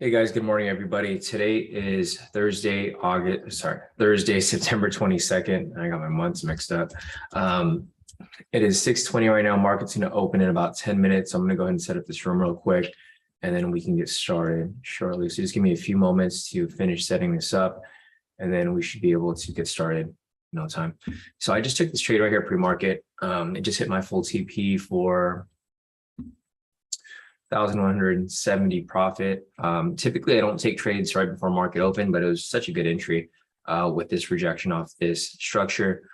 Hey guys, good morning, everybody. Today is Thursday, September 22nd. I got my months mixed up. It is 6:20 right now. Market's going to open in about 10 minutes. I'm going to go ahead and set up this room real quick, and then we can get started shortly. So just give me a few moments to finish setting this up, and then we should be able to get started in no time. So I just took this trade right here pre-market. It just hit my full TP for 1,170 profit. Typically, I don't take trades right before market open, but it was such a good entry with this rejection off this structure.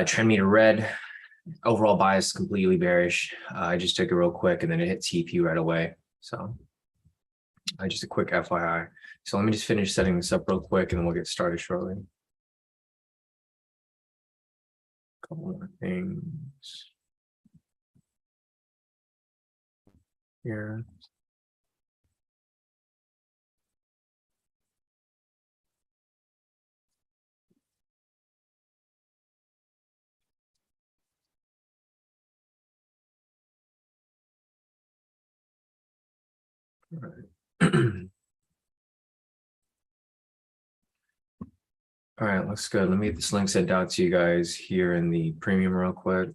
Trend meter red, overall bias completely bearish. I just took it real quick and then it hit TP right away. So just a quick FYI. So let me just finish setting this up real quick and then we'll get started shortly. A couple more things here. All right. All right, looks good. Let me get this link sent out to you guys here in the premium real quick.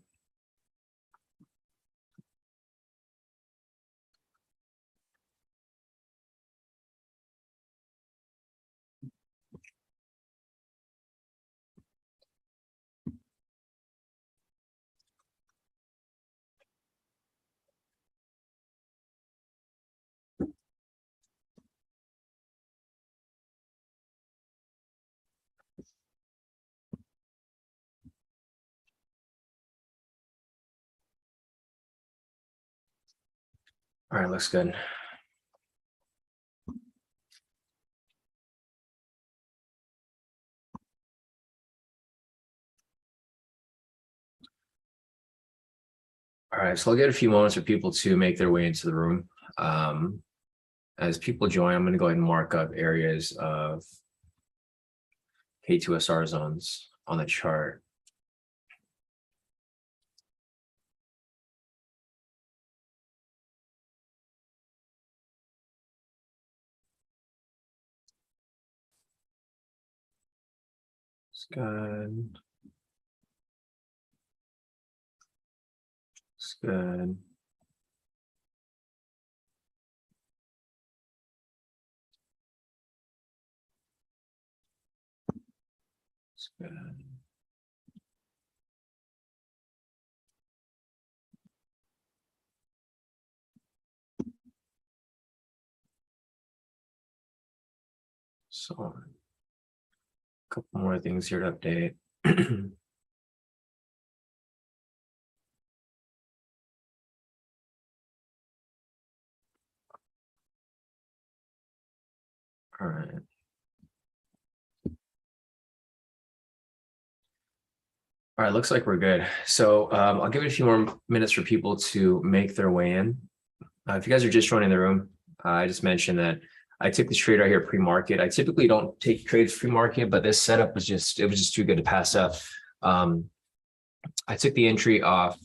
All right, looks good. All right, so I'll get a few moments for people to make their way into the room. As people join, I'm going to go ahead and mark up areas of K2SR zones on the chart. It's good. It's good. It's good. So, a couple more things here to update. All right. All right, looks like we're good. So I'll give it a few more minutes for people to make their way in. If you guys are just joining the room, I just mentioned that I took this trade right here pre-market. I typically don't take trades pre-market, but this setup was just too good to pass up. I took the entry off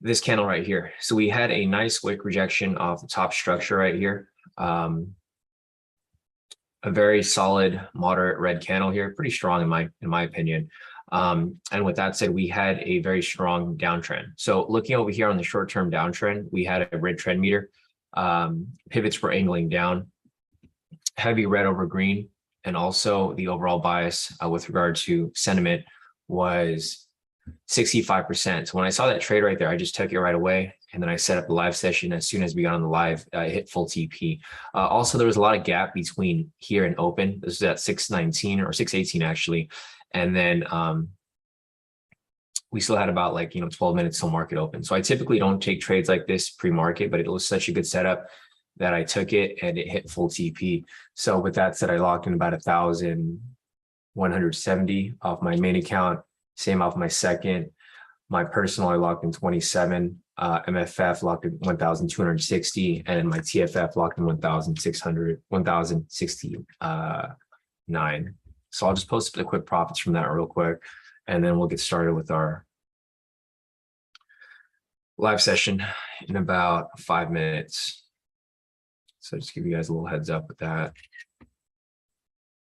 this candle right here. So we had a nice wick rejection off the top structure right here. A very solid, moderate red candle here, pretty strong in my opinion. And with that said, we had a very strong downtrend. So looking over here on the short-term downtrend, we had a red trend meter. Pivots were angling down, heavy red over green, and also the overall bias with regard to sentiment was 65%. So when I saw that trade right there, I just took it right away. And then I set up the live session. As soon as we got on the live, it hit full TP. Also, there was a lot of gap between here and open. This is at 619 or 618 actually. And then we still had about 12 minutes till market open. So I typically don't take trades like this pre-market, but it was such a good setup that I took it and it hit full TP. So with that said, I locked in about 1,170 off my main account, same off my second. My personal, I locked in 27. MFF locked in 1,260, and my TFF locked in 1,069. So I'll just post the quick profits from that real quick, and then we'll get started with our live session in about 5 minutes. So just give you guys a little heads up with that.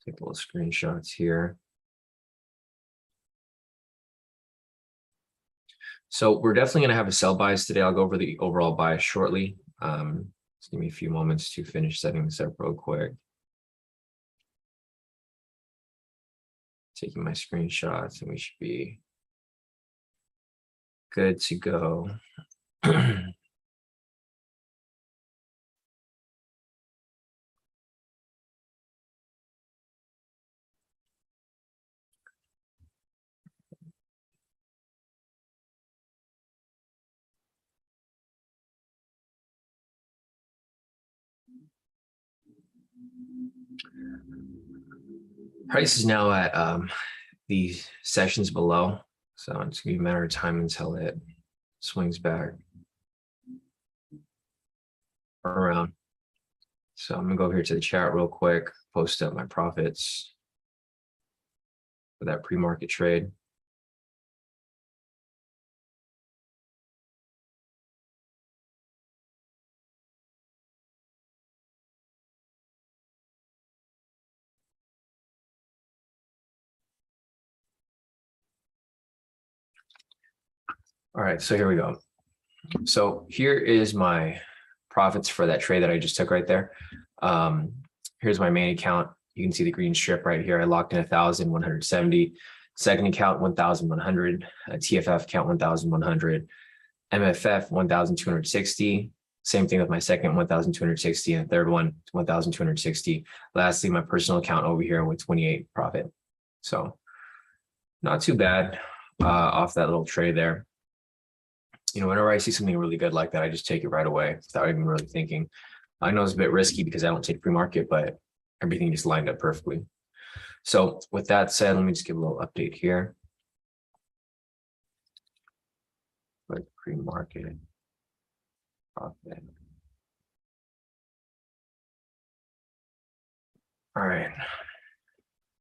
Take little screenshots here. So we're definitely going to have a sell bias today. I'll go over the overall bias shortly. Just give me a few moments to finish setting this up real quick. Taking my screenshots and we should be good to go. Price is now at the sessions below. So it's gonna be a matter of time until it swings back around. So I'm gonna go over here to the chat real quick, post up my profits for that pre-market trade. All right, so here we go. So here is my profits for that trade that I just took right there. Here's my main account. You can see the green strip right here. I locked in 1,170. Second account 1,100. TFF account 1,100. MFF 1,260. Same thing with my second 1,260 and third one 1,260. Lastly, my personal account over here with 28 profit. So not too bad off that little trade there. You know, whenever I see something really good like that, I just take it right away without even really thinking. I know it's a bit risky because I don't take pre-market, but everything just lined up perfectly. So with that said, let me just give a little update here. Like pre-market profit. All right.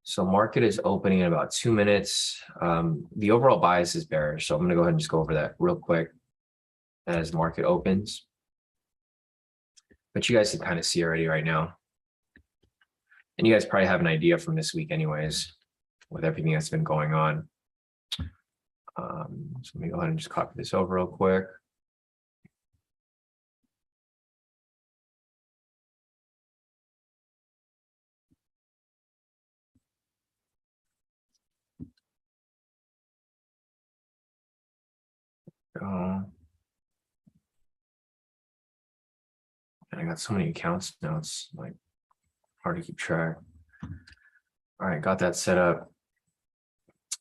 So market is opening in about 2 minutes. The overall bias is bearish. So I'm going to go ahead and just go over that real quick as market opens. But you guys can kind of see already right now. And you guys probably have an idea from this week anyways, with everything that's been going on. So let me go ahead and just copy this over real quick. And I got so many accounts now, it's like hard to keep track. All right, got that set up.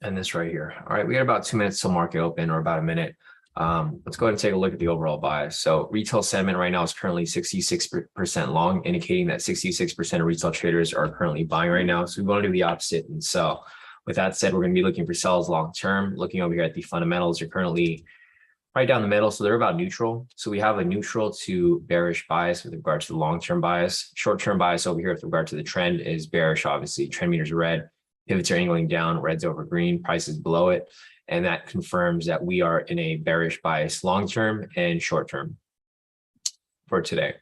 And this right here. All right, we got about 2 minutes till market open, or about a minute. Let's go ahead and take a look at the overall bias. So retail sentiment right now is currently 66% long, indicating that 66% of retail traders are currently buying right now. So we want to do the opposite and sell. With that said, we're going to be looking for sells long term. Looking over here at the fundamentals, are currently right down the middle. So they're about neutral. So we have a neutral to bearish bias with regards to the long-term bias. Short-term bias over here with regard to the trend is bearish, obviously. Trend meters are red, pivots are angling down, red's over green, prices below it. And that confirms that we are in a bearish bias long-term and short-term for today.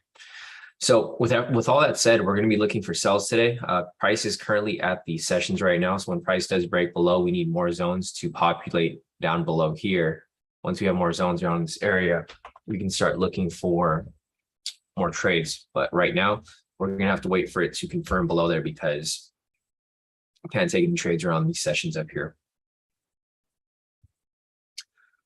So with all that said, we're going to be looking for sells today. Price is currently at the sessions right now. So when price does break below, we need more zones to populate down below here. Once we have more zones around this area, we can start looking for more trades. But right now, we're going to have to wait for it to confirm below there because we can't take any trades around these sessions up here.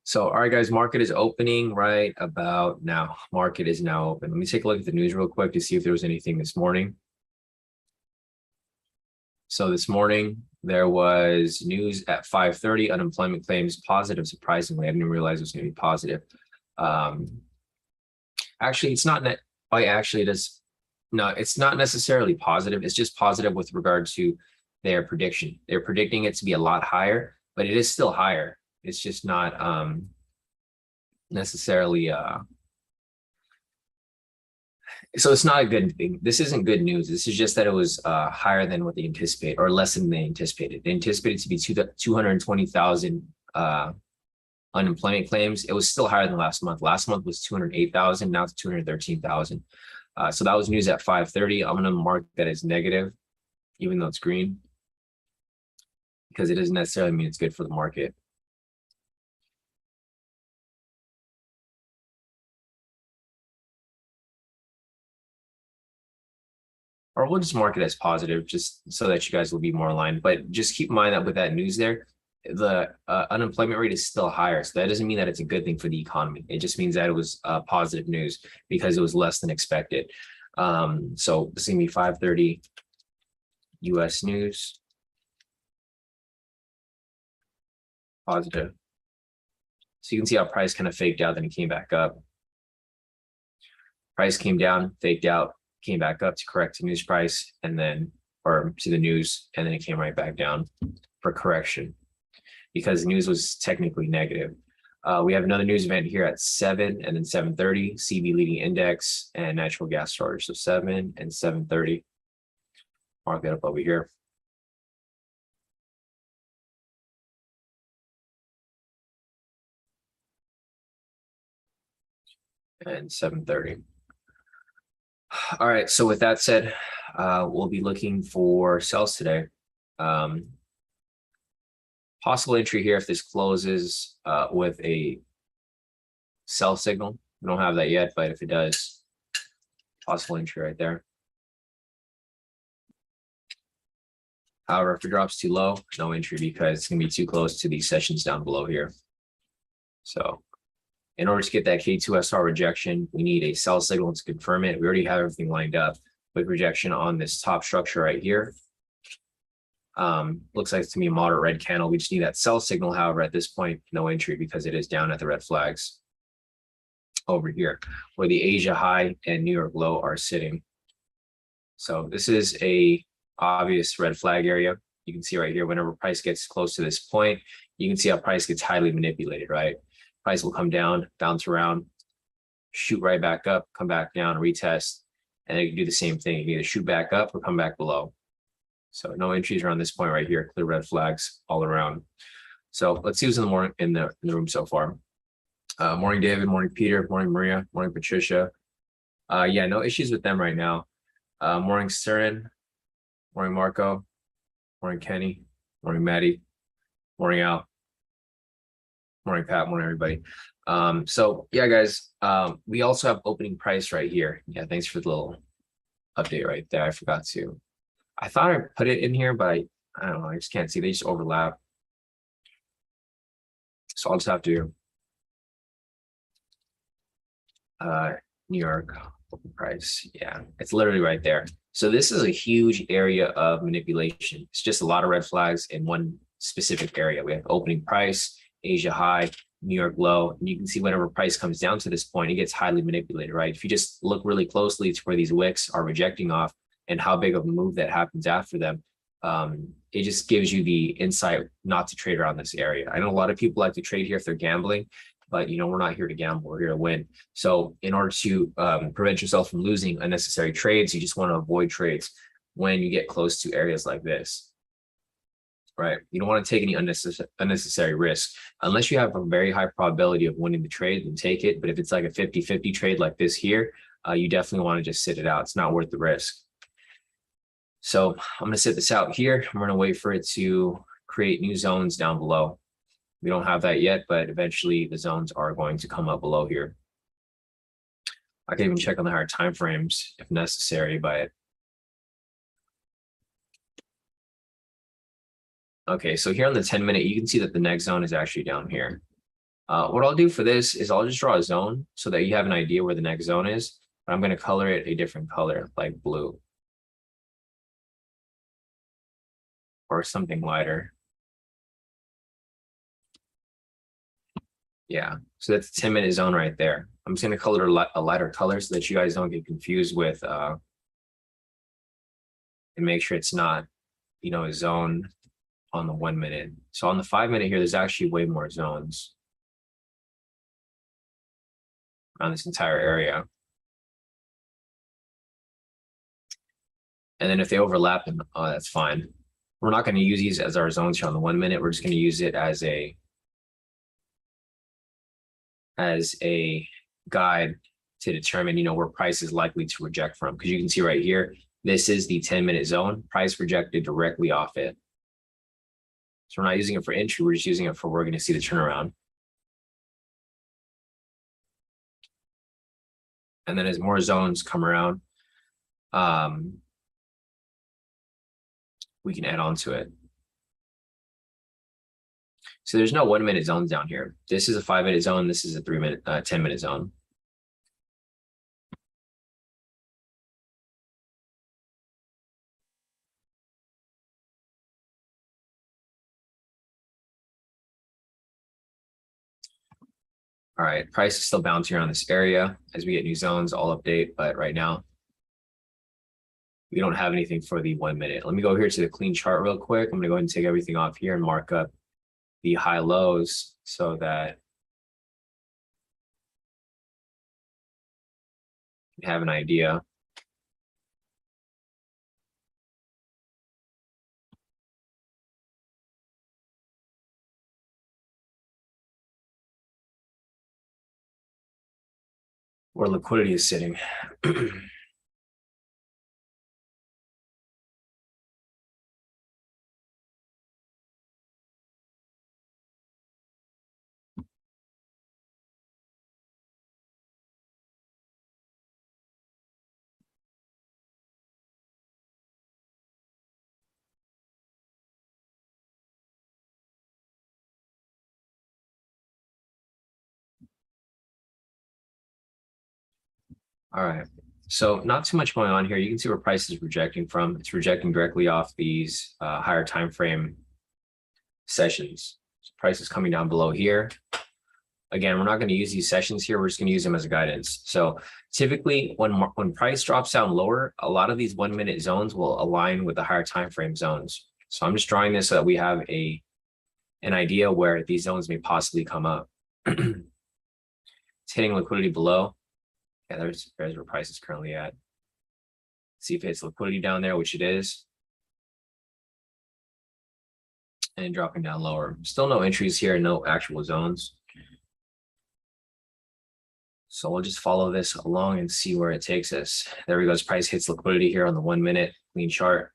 So, all right, guys, market is opening right about now. Market is now open. Let me take a look at the news real quick to see if there was anything this morning. So this morning, there was news at 5:30, unemployment claims positive, surprisingly. I didn't realize it was going to be positive. Actually, it's not net. No, it's not necessarily positive. It's just positive with regard to their prediction. They're predicting it to be a lot higher, but it is still higher. It's just not necessarily so it's not a good thing. This isn't good news. This is just that it was higher than what they anticipate, or less than they anticipated. They anticipated to be 220,000 unemployment claims. It was still higher than last month. Last month was 208,000. Now it's 213,000. So that was news at 5:30. I'm going to mark that as negative, even though it's green, because it doesn't necessarily mean it's good for the market. Or we'll just mark it as positive, just so that you guys will be more aligned. But just keep in mind that with that news there, the unemployment rate is still higher. So that doesn't mean that it's a good thing for the economy. It just means that it was positive news because it was less than expected. So this is going to be 5:30 US news. Positive. So you can see how price kind of faked out, then it came back up. Price came down, faked out, came back up to correct to news price, and then, or to the news, and then it came right back down for correction because the news was technically negative. We have another news event here at 7 and then 7:30, CB leading index and natural gas storage. So 7 and 7:30. Mark that up over here. And 7:30. All right, so with that said, we'll be looking for sells today. Possible entry here if this closes with a sell signal. We don't have that yet, but if it does, possible entry right there. However, if it drops too low, no entry because it's going to be too close to these sessions down below here. So in order to get that K2SR rejection, we need a sell signal to confirm it. We already have everything lined up with rejection on this top structure right here. Looks like to me a moderate red candle. We just need that sell signal. However, at this point, no entry because it is down at the red flags over here where the Asia high and New York low are sitting. So this is a obvious red flag area. You can see right here, whenever price gets close to this point, you can see how price gets highly manipulated, right? Price will come down, bounce around, shoot right back up, come back down, retest, and you can do the same thing. You can either shoot back up or come back below. So no entries around this point right here, clear red flags all around. So let's see who's in the morning in the room so far. Morning, David. Morning, Peter. Morning, Maria. Morning, Patricia. Yeah, no issues with them right now. Morning, Søren. Morning, Marco. Morning, Kenny. Morning, Maddie. Morning, Al. Morning, Pat. Morning, everybody. So yeah, guys, we also have opening price right here. Yeah, thanks for the little update right there. I forgot to. I thought I put it in here, but I don't know. I just can't see. They just overlap. So I'll just have to New York open price. Yeah, it's literally right there. So this is a huge area of manipulation. It's just a lot of red flags in one specific area. We have opening price, Asia high, New York low, and you can see whenever price comes down to this point, it gets highly manipulated, right? If you just look really closely to where these wicks are rejecting off and how big of a move that happens after them, it just gives you the insight not to trade around this area. I know a lot of people like to trade here if they're gambling, but you know, we're not here to gamble, we're here to win. So in order to prevent yourself from losing unnecessary trades, you just want to avoid trades when you get close to areas like this, right? You don't want to take any unnecessary risk. Unless you have a very high probability of winning the trade, then take it. But if it's like a 50-50 trade like this here, you definitely want to just sit it out. It's not worth the risk. So I'm going to sit this out here. I'm going to wait for it to create new zones down below. We don't have that yet, but eventually the zones are going to come up below here. I can even check on the higher time frames if necessary, but okay, so here on the 10-minute, you can see that the next zone is actually down here. What I'll do for this is I'll just draw a zone so that you have an idea where the next zone is, but I'm going to color it a different color, like blue. Or something lighter. Yeah, so that's the 10-minute zone right there. I'm just going to color a lighter color so that you guys don't get confused with and make sure it's not, you know, a zone on the 1 minute. So on the 5-minute here, there's actually way more zones around this entire area. And then if they overlap, then that's fine. We're not going to use these as our zones here on the 1 minute. We're just going to use it as a guide to determine, where price is likely to reject from. Because you can see right here, this is the 10-minute zone. Price rejected directly off it. So we're not using it for entry. We're just using it for, we're going to see the turnaround. And then as more zones come around, we can add on to it. So there's no 1-minute zones down here. This is a 5-minute zone. This is a 10-minute zone. All right, price is still bouncing around this area. As we get new zones, I'll update, but right now, we don't have anything for the 1 minute. Let me go here to the clean chart real quick. I'm gonna go ahead and take everything off here and mark up the high lows so that you have an idea. Where liquidity is sitting. All right, so not too much going on here. You can see where price is rejecting from. It's rejecting directly off these higher time frame sessions. So price is coming down below here. Again, we're not going to use these sessions here. We're just going to use them as a guidance. So typically when price drops down lower, a lot of these 1 minute zones will align with the higher time frame zones. So I'm just drawing this so that we have an idea where these zones may possibly come up. It's hitting liquidity below. Yeah, there's where price is currently at. See if it's liquidity down there, which it is. And dropping down lower. Still no entries here, no actual zones. So we'll just follow this along and see where it takes us. There we go. Price hits liquidity here on the 1 minute clean chart.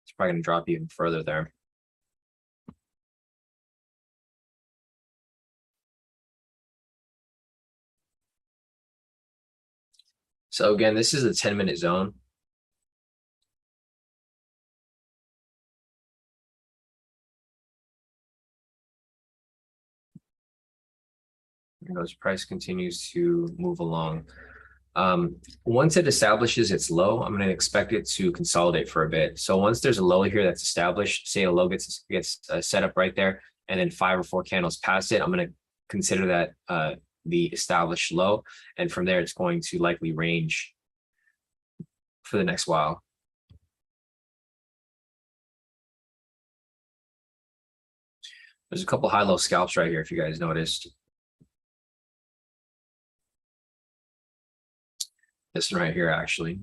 It's probably going to drop even further there. So again, this is the 10-minute zone. As price continues to move along. Once it establishes its low, I'm going to expect it to consolidate for a bit. So once there's a low here that's established, say a low gets set up right there, and then 5 or 4 candles past it, I'm going to consider that the established low, and from there it's going to likely range for the next while. There's a couple high-low scalps right here if you guys noticed. This one right here, actually.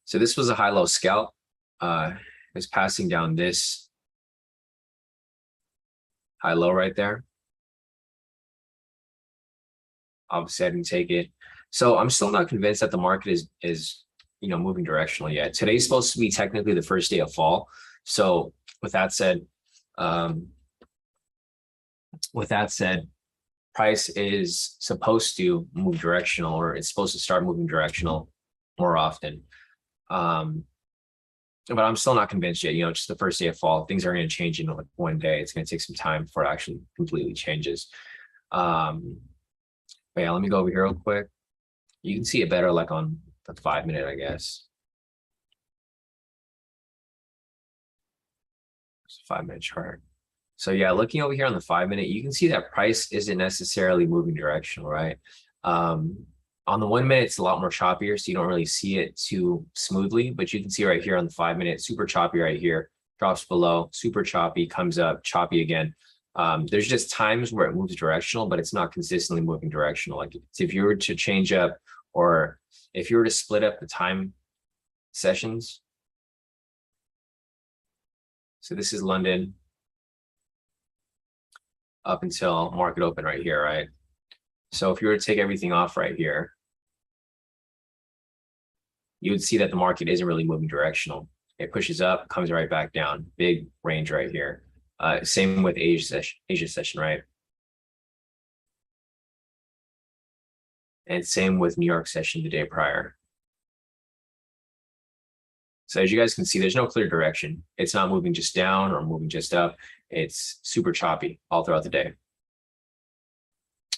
So this was a high-low scalp. It's passing down this high-low right there. Obviously, I didn't take it. So I'm still not convinced that the market is moving directional yet. Today's supposed to be technically the first day of fall. So with that said, price is supposed to move directional, or it's supposed to start moving directional more often. But I'm still not convinced yet. Just the first day of fall, things are going to change in like one day. It's going to take some time before it actually completely changes. But yeah, let me go over here real quick. You can see it better like on the 5 minute, I guess. It's a 5 minute chart. So yeah, looking over here on the 5 minute, you can see that price isn't necessarily moving directional, right? On the 1 minute, it's a lot more choppier, so you don't really see it too smoothly, but you can see right here on the 5 minute, super choppy right here, drops below, super choppy, comes up, choppy again. There's just times where it moves directional, but it's not consistently moving directional. Like if you were to change up, or if you were to split up the time sessions. So this is London up until market open right here, right? So if you were to take everything off right here, you would see that the market isn't really moving directional. It pushes up, comes right back down. Big range right here. Same with Asia session, right? And same with New York session the day prior. So as you guys can see, there's no clear direction. It's not moving just down or moving just up. It's super choppy all throughout the day.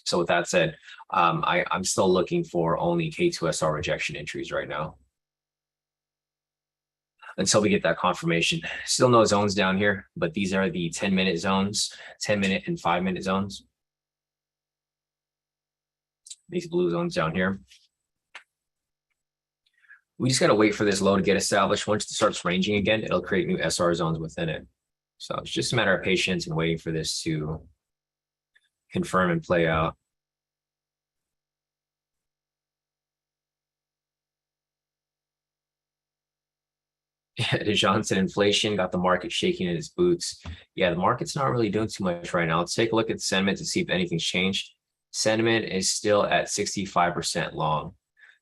So with that said, I'm still looking for only K2SR rejection entries right now until we get that confirmation. Still no zones down here, but these are the 10-minute zones, 10-minute and 5-minute zones. These blue zones down here. We just got to wait for this low to get established. Once it starts ranging again, it'll create new SR zones within it. So it's just a matter of patience and waiting for this to confirm and play out. Dejan said inflation got the market shaking in its boots. Yeah, the market's not really doing too much right now. Let's take a look at sentiment to see if anything's changed. Sentiment is still at 65% long.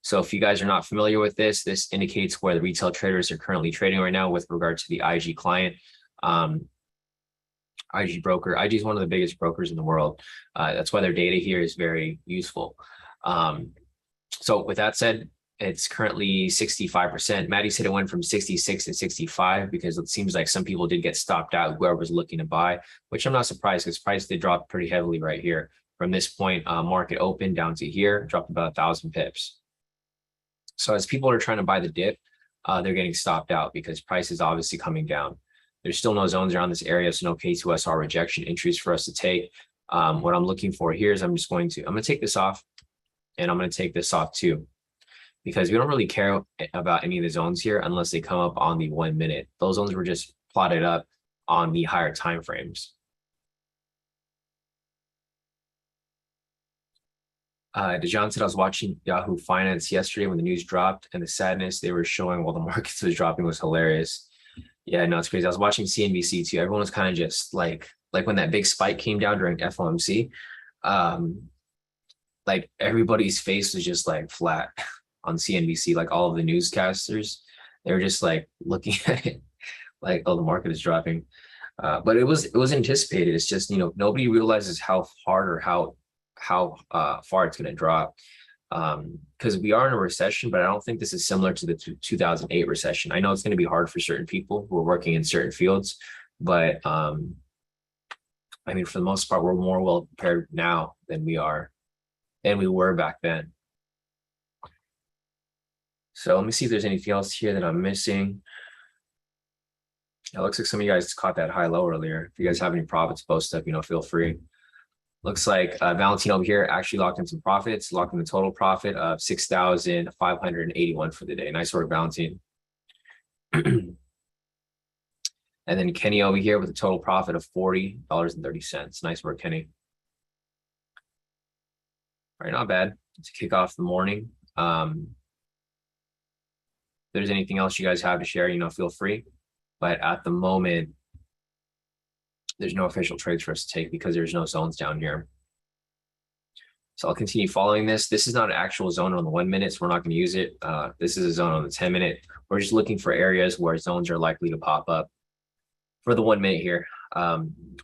So if you guys are not familiar with this, this indicates where the retail traders are currently trading right now with regard to the IG client. IG broker. IG is one of the biggest brokers in the world. That's why their data here is very useful. So with that said, it's currently 65%. Maddie said it went from 66 to 65 because it seems like some people did get stopped out, whoever was looking to buy, which I'm not surprised because price did drop pretty heavily right here. From this point, market opened down to here, dropped about 1,000 pips. So as people are trying to buy the dip, they're getting stopped out because price is obviously coming down. There's still no zones around this area, so no K2SR rejection entries for us to take. What I'm looking for here is I'm going to take this off, and I'm going to take this off too, because we don't really care about any of the zones here unless they come up on the 1 minute. Those zones were just plotted up on the higher time frames. Dejan said I was watching Yahoo Finance yesterday when the news dropped, and the sadness they were showing while the markets was dropping was hilarious. Yeah, no, it's crazy. I was watching CNBC too. Everyone was kind of just like when that big spike came down during FOMC, like everybody's face was just like flat on CNBC. Like all of the newscasters, they were just like looking at it, like, oh, the market is dropping. But it was anticipated. It's just, nobody realizes how hard or how far it's going to drop. Because we are in a recession, but I don't think this is similar to the 2008 recession. I know it's going to be hard for certain people who are working in certain fields, but I mean, for the most part, we're more well prepared now than we were back then. So let me see if there's anything else here that I'm missing. It looks like some of you guys caught that high low earlier. If you guys have any profits post up, feel free. Looks like Valentine over here actually locked in some profits, locked in the total profit of 6,581 for the day. Nice work, Valentine. And then Kenny over here with a total profit of $40.30. Nice work, Kenny. All right, not bad to kick off the morning. If there's anything else you guys have to share, feel free. But at the moment, there's no official trades for us to take because there's no zones down here. So I'll continue following this. This is not an actual zone on the 1 minute, so we're not going to use it. This is a zone on the 10 minute. We're just looking for areas where zones are likely to pop up for the 1 minute here.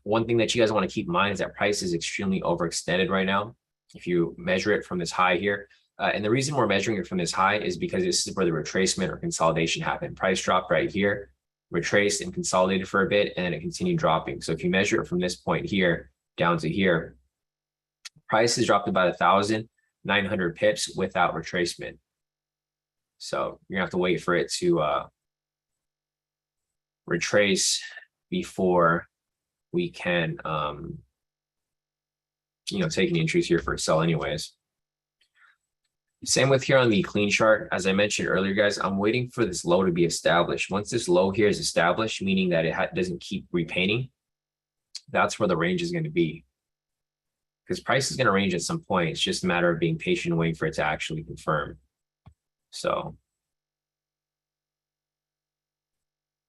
One thing that you guys want to keep in mind is that price is extremely overextended right now. If you measure it from this high here, and the reason we're measuring it from this high is because this is where the retracement or consolidation happened. Price dropped right here, retraced and consolidated for a bit, and then it continued dropping. So if you measure it from this point here down to here, price has dropped about 1,900 pips without retracement. So you're gonna have to wait for it to retrace before we can, take any entries here for a sell anyways. Same with here on the clean chart. As I mentioned earlier, guys, I'm waiting for this low to be established. Once this low here is established, meaning that it doesn't keep repainting, that's where the range is going to be. Because price is going to range at some point. It's just a matter of being patient and waiting for it to actually confirm. So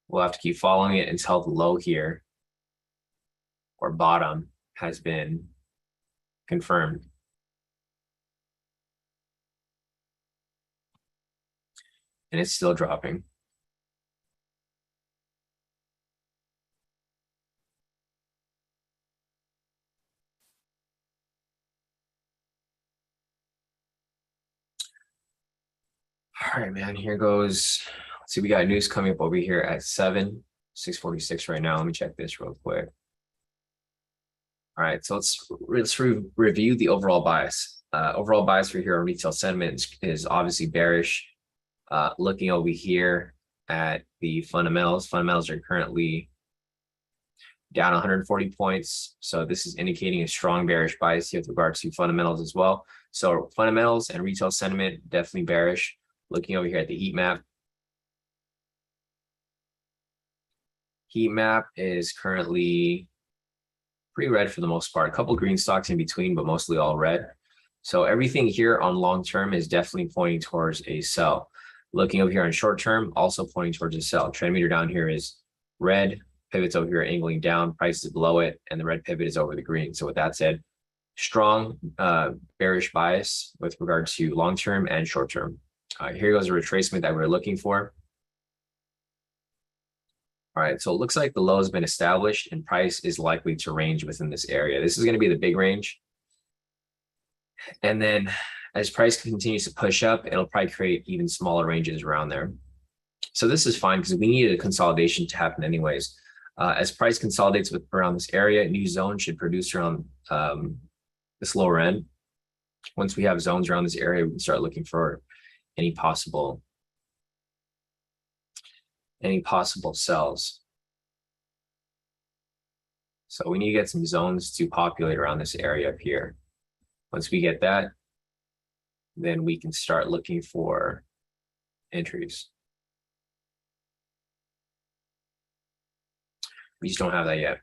we'll have to keep following it until the low here or bottom has been confirmed. and it's still dropping. All right, man, here goes. Let's see, we got news coming up over here at 6:46 right now. Let me check this real quick. All right, so let's review the overall bias. Overall bias for here on retail sentiment is obviously bearish. Looking over here at the fundamentals are currently down 140 points. So this is indicating a strong bearish bias here with regards to fundamentals as well. So fundamentals and retail sentiment definitely bearish. Looking over here at the heat map. Heat map is currently pretty red for the most part. A couple green stocks in between, but mostly all red. So everything here on long term is definitely pointing towards a sell. Looking over here on short term, also pointing towards a sell. Trend meter down here is red. Pivots over here angling down. Price is below it, and the red pivot is over the green. So with that said, strong bearish bias with regard to long term and short term. Here goes a retracement that we're looking for. All right, so it looks like the low has been established and price is likely to range within this area. This is going to be the big range. And then as price continues to push up, it'll probably create even smaller ranges around there. So this is fine because we needed a consolidation to happen anyways. As price consolidates around this area, new zones should produce around this lower end. Once we have zones around this area, we can start looking for any possible sells. So we need to get some zones to populate around this area up here. Once we get that, then we can start looking for entries. We just don't have that yet.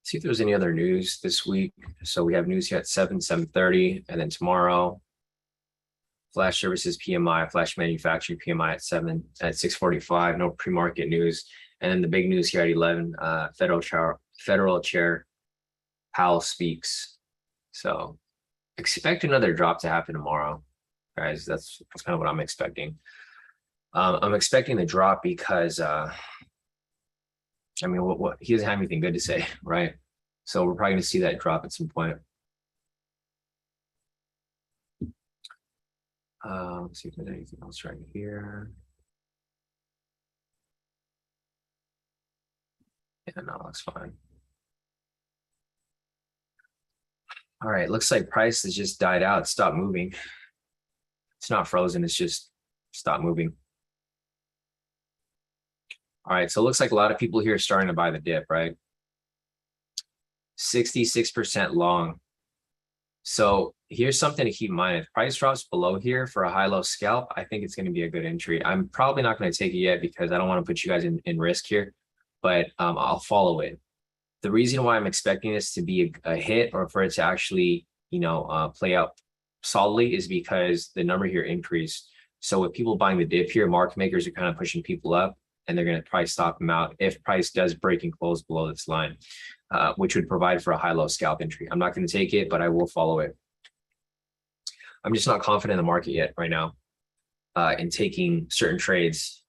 See if there's any other news this week. So we have news here at 7:30, and then tomorrow, flash services PMI, flash manufacturing PMI at 6:45. No pre-market news, and then the big news here at 11. Federal Chair Powell speaks. So expect another drop to happen tomorrow, guys. That's kind of what I'm expecting. I'm expecting the drop because I mean, what he doesn't have anything good to say, right? So we're probably going to see that drop at some point. Let's see if there's anything else right here. Yeah, no, that's fine. All right, looks like price has just died out. Stopped moving. It's not frozen. It's just stopped moving. All right, so it looks like a lot of people here are starting to buy the dip, right? 66% long. So here's something to keep in mind. If price drops below here for a high-low scalp, I think it's going to be a good entry. I'm probably not going to take it yet because I don't want to put you guys in risk here, but I'll follow it. The reason why I'm expecting this to be a hit or for it to actually, play out solidly is because the number here increased. So with people buying the dip here, market makers are kind of pushing people up, and they're going to probably stop them out if price does break and close below this line, which would provide for a high-low scalp entry. I'm not going to take it, but I will follow it. I'm just not confident in the market yet right now in taking certain trades.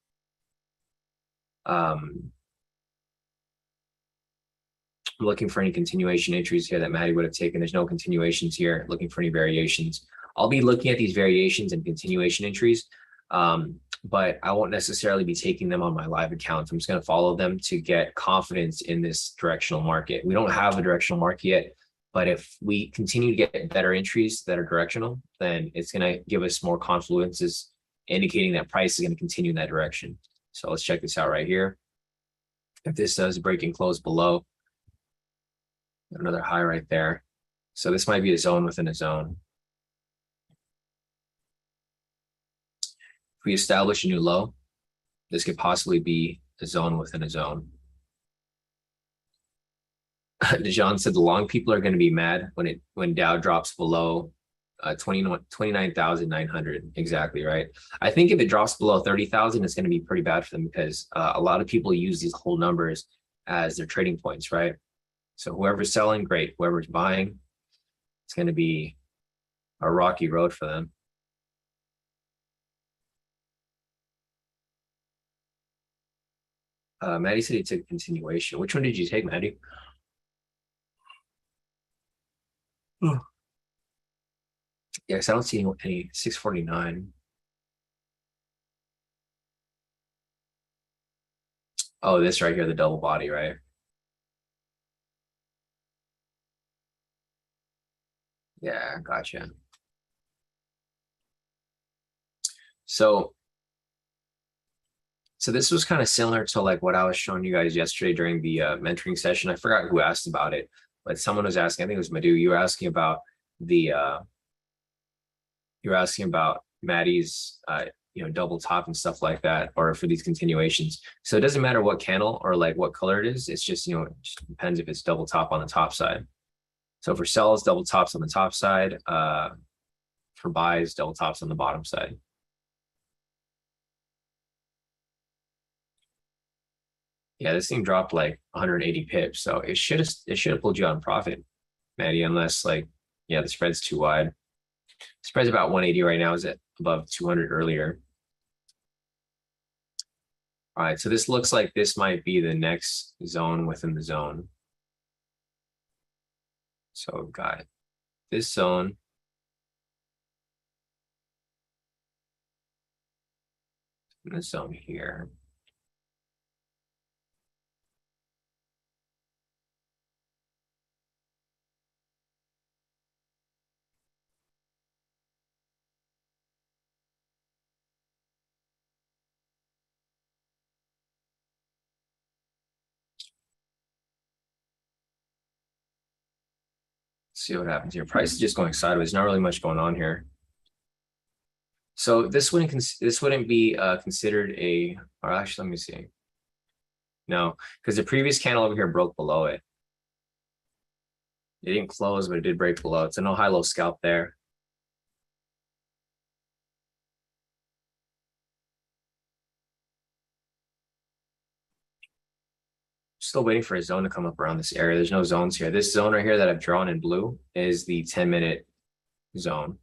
I'm looking for any continuation entries here that Maddie would have taken. There's no continuations here. Looking for any variations. I'll be looking at these variations and continuation entries, but I won't necessarily be taking them on my live account. I'm just going to follow them to get confidence in this directional market. We don't have a directional market yet, but if we continue to get better entries that are directional, then it's going to give us more confluences indicating that price is going to continue in that direction. So let's check this out right here. If this does break and close below, another high right there. So this might be a zone within a zone. If we establish a new low, this could possibly be a zone within a zone. Dejan said the long people are going to be mad when Dow drops below 29,900. Exactly right. I think if it drops below 30,000, it's going to be pretty bad for them because a lot of people use these whole numbers as their trading points, right? So whoever's selling, great. Whoever's buying, it's going to be a rocky road for them. Maddie said he took a continuation. Which one did you take, Maddie? Oh. Yes, I don't see any 649. Oh, this right here, the double body, right? Yeah, gotcha. So this was kind of similar to like what I was showing you guys yesterday during the mentoring session. I forgot who asked about it, but someone was asking, I think it was Madhu, you were asking about the you're asking about Maddie's double top and stuff like that, or for these continuations. So it doesn't matter what candle or like what color it is. It's just, it just depends if it's double top on the top side. So for sells, double tops on the top side. For buys, double tops on the bottom side. Yeah, this thing dropped like 180 pips, so it should have pulled you out in profit, Maddie, unless like, yeah, the spread's too wide. Spread's about 180 right now. Is it above 200 earlier? All right, so this looks like this might be the next zone within the zone. So we've got this zone. And this zone here. See what happens here. Price is just going sideways. Not really much going on here. So this wouldn't be considered a, or actually, let me see. No, because the previous candle over here broke below it. It didn't close, but it did break below. It's a no high-low scalp there. Still waiting for a zone to come up around this area. There's no zones here. This zone right here that I've drawn in blue is the 10-minute zone.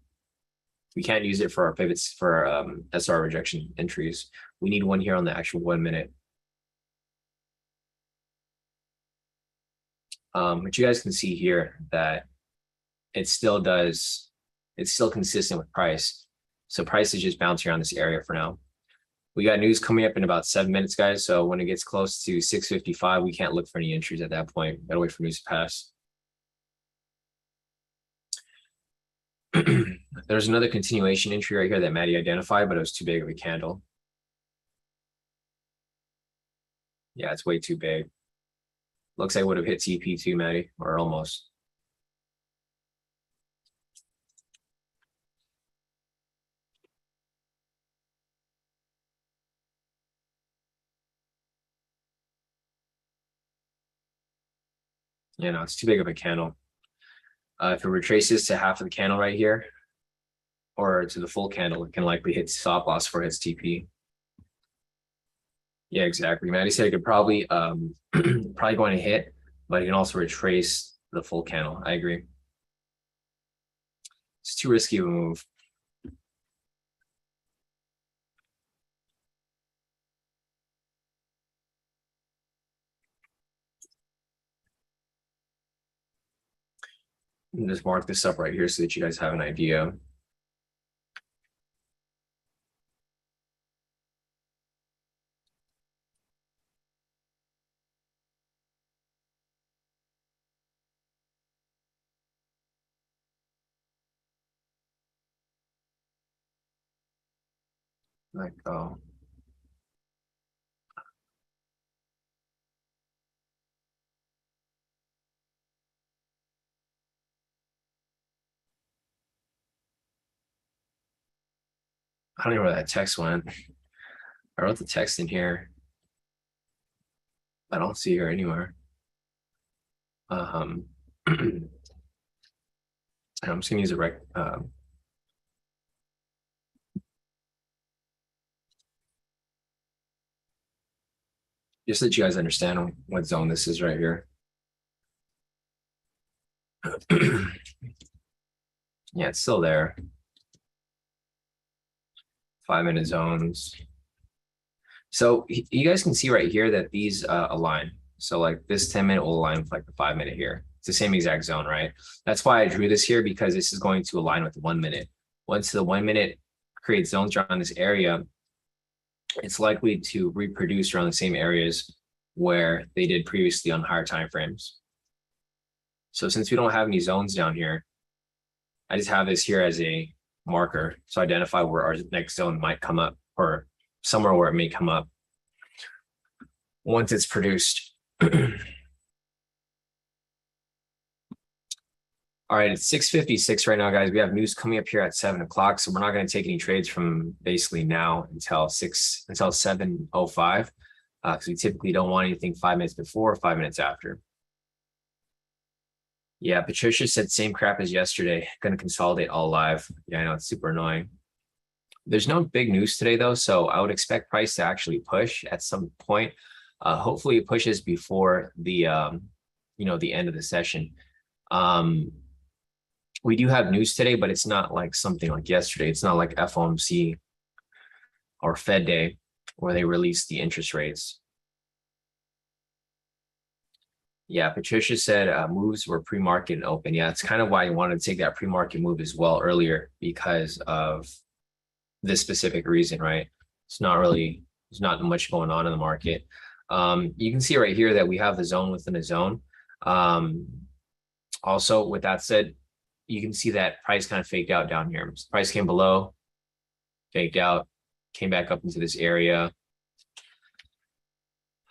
We can't use it for our pivots for our SR rejection entries. We need one here on the actual 1 minute. But you guys can see here that it's still consistent with price. So price is just bouncing around this area for now. We got news coming up in about 7 minutes, guys. So when it gets close to 6:55, we can't look for any entries at that point. Gotta wait for news to pass. There's another continuation entry right here that Maddie identified, but it was too big of a candle. Yeah, it's way too big. Looks like it would have hit TP too, Maddie, or almost. You know, it's too big of a candle. If it retraces to half of the candle right here, or to the full candle, it can likely hit stop loss for its TP. Yeah, exactly. Maddie said it could probably probably going to hit, but it can also retrace the full candle. I agree. It's too risky of a move. Just mark this up right here so that you guys have an idea. Like, oh. I don't know where that text went. I wrote the text in here. I don't see her anywhere. I'm just gonna use a just so that you guys understand what zone this is right here. Yeah, it's still there. 5 minute zones. So you guys can see right here that these align. So like this 10-minute will align with like the 5-minute here. It's the same exact zone, right? That's why I drew this here, because this is going to align with the 1-minute. Once the 1-minute creates zones around this area, it's likely to reproduce around the same areas where they did previously on higher time frames. So since we don't have any zones down here, I just have this here as a marker to identify where our next zone might come up, or somewhere where it may come up once it's produced. All right, it's 6:56 right now, guys. We have news coming up here at 7 o'clock, so we're not going to take any trades from basically now until 7:05, because we typically don't want anything 5 minutes before or 5 minutes after. Yeah, Patricia said same crap as yesterday. Going to consolidate all live. Yeah, I know, it's super annoying. There's no big news today though, so I would expect price to actually push at some point. Hopefully it pushes before the the end of the session. We do have news today, but it's not like something like yesterday. It's not like FOMC or Fed Day where they release the interest rates. Yeah, Patricia said moves were pre-market and open. Yeah, it's kind of why I wanted to take that pre-market move as well earlier, because of this specific reason, right? There's not much going on in the market. You can see right here that we have the zone within a zone. Also, with that said, you can see that price kind of faked out down here. Price came below, faked out, came back up into this area.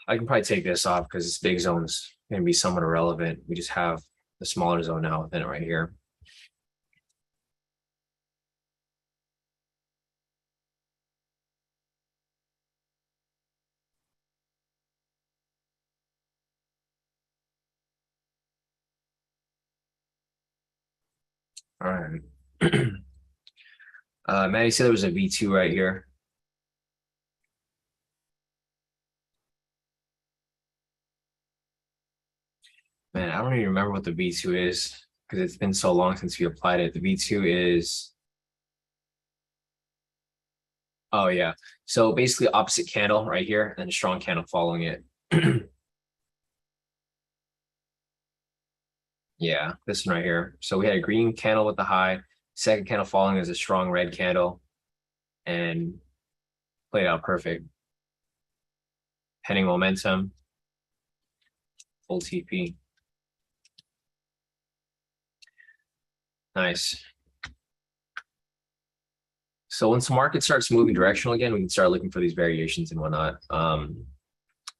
I can probably take this off because this big zone is going to be somewhat irrelevant. We just have the smaller zone now within it right here. All right. Maddie said there was a V2 right here. Man, I don't even remember what the V2 is because it's been so long since we applied it. The V2 is, oh yeah. So basically opposite candle right here and a strong candle following it. Yeah, this one right here. So we had a green candle with the high, second candle following is a strong red candle, and played out perfect. Heading momentum, full TP. Nice. So once the market starts moving directional again, we can start looking for these variations and whatnot. I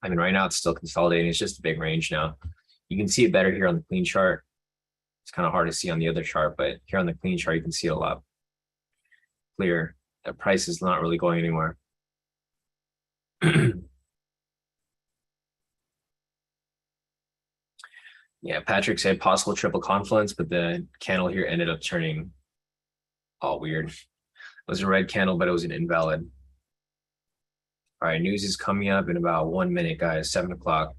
mean, right now it's still consolidating. It's just a big range now. You can see it better here on the clean chart. It's kind of hard to see on the other chart, but here on the clean chart, you can see it a lot clearer. That price is not really going anywhere. Yeah, Patrick said possible triple confluence, but the candle here ended up turning all weird. It was a red candle, but it was an invalid. All right, news is coming up in about 1 minute, guys, 7 o'clock.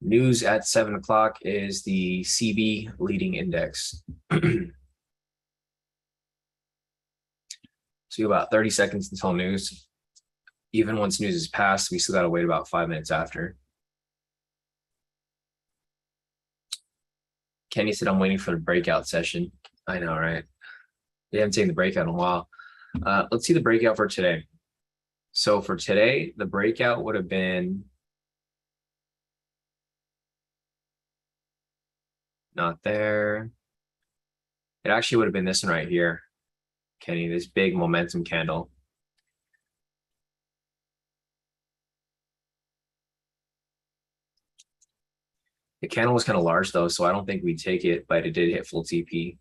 News at 7 o'clock is the CB leading index. So about 30 seconds until news. Even once news is passed, we still got to wait about 5 minutes after. Kenny said, I'm waiting for the breakout session. I know, right? They haven't taken the breakout in a while. Let's see the breakout for today. So for today, the breakout would have been not there. It actually would have been this one right here, Kenny, this big momentum candle. The candle was kind of large though, so I don't think we'd take it, but it did hit full TP.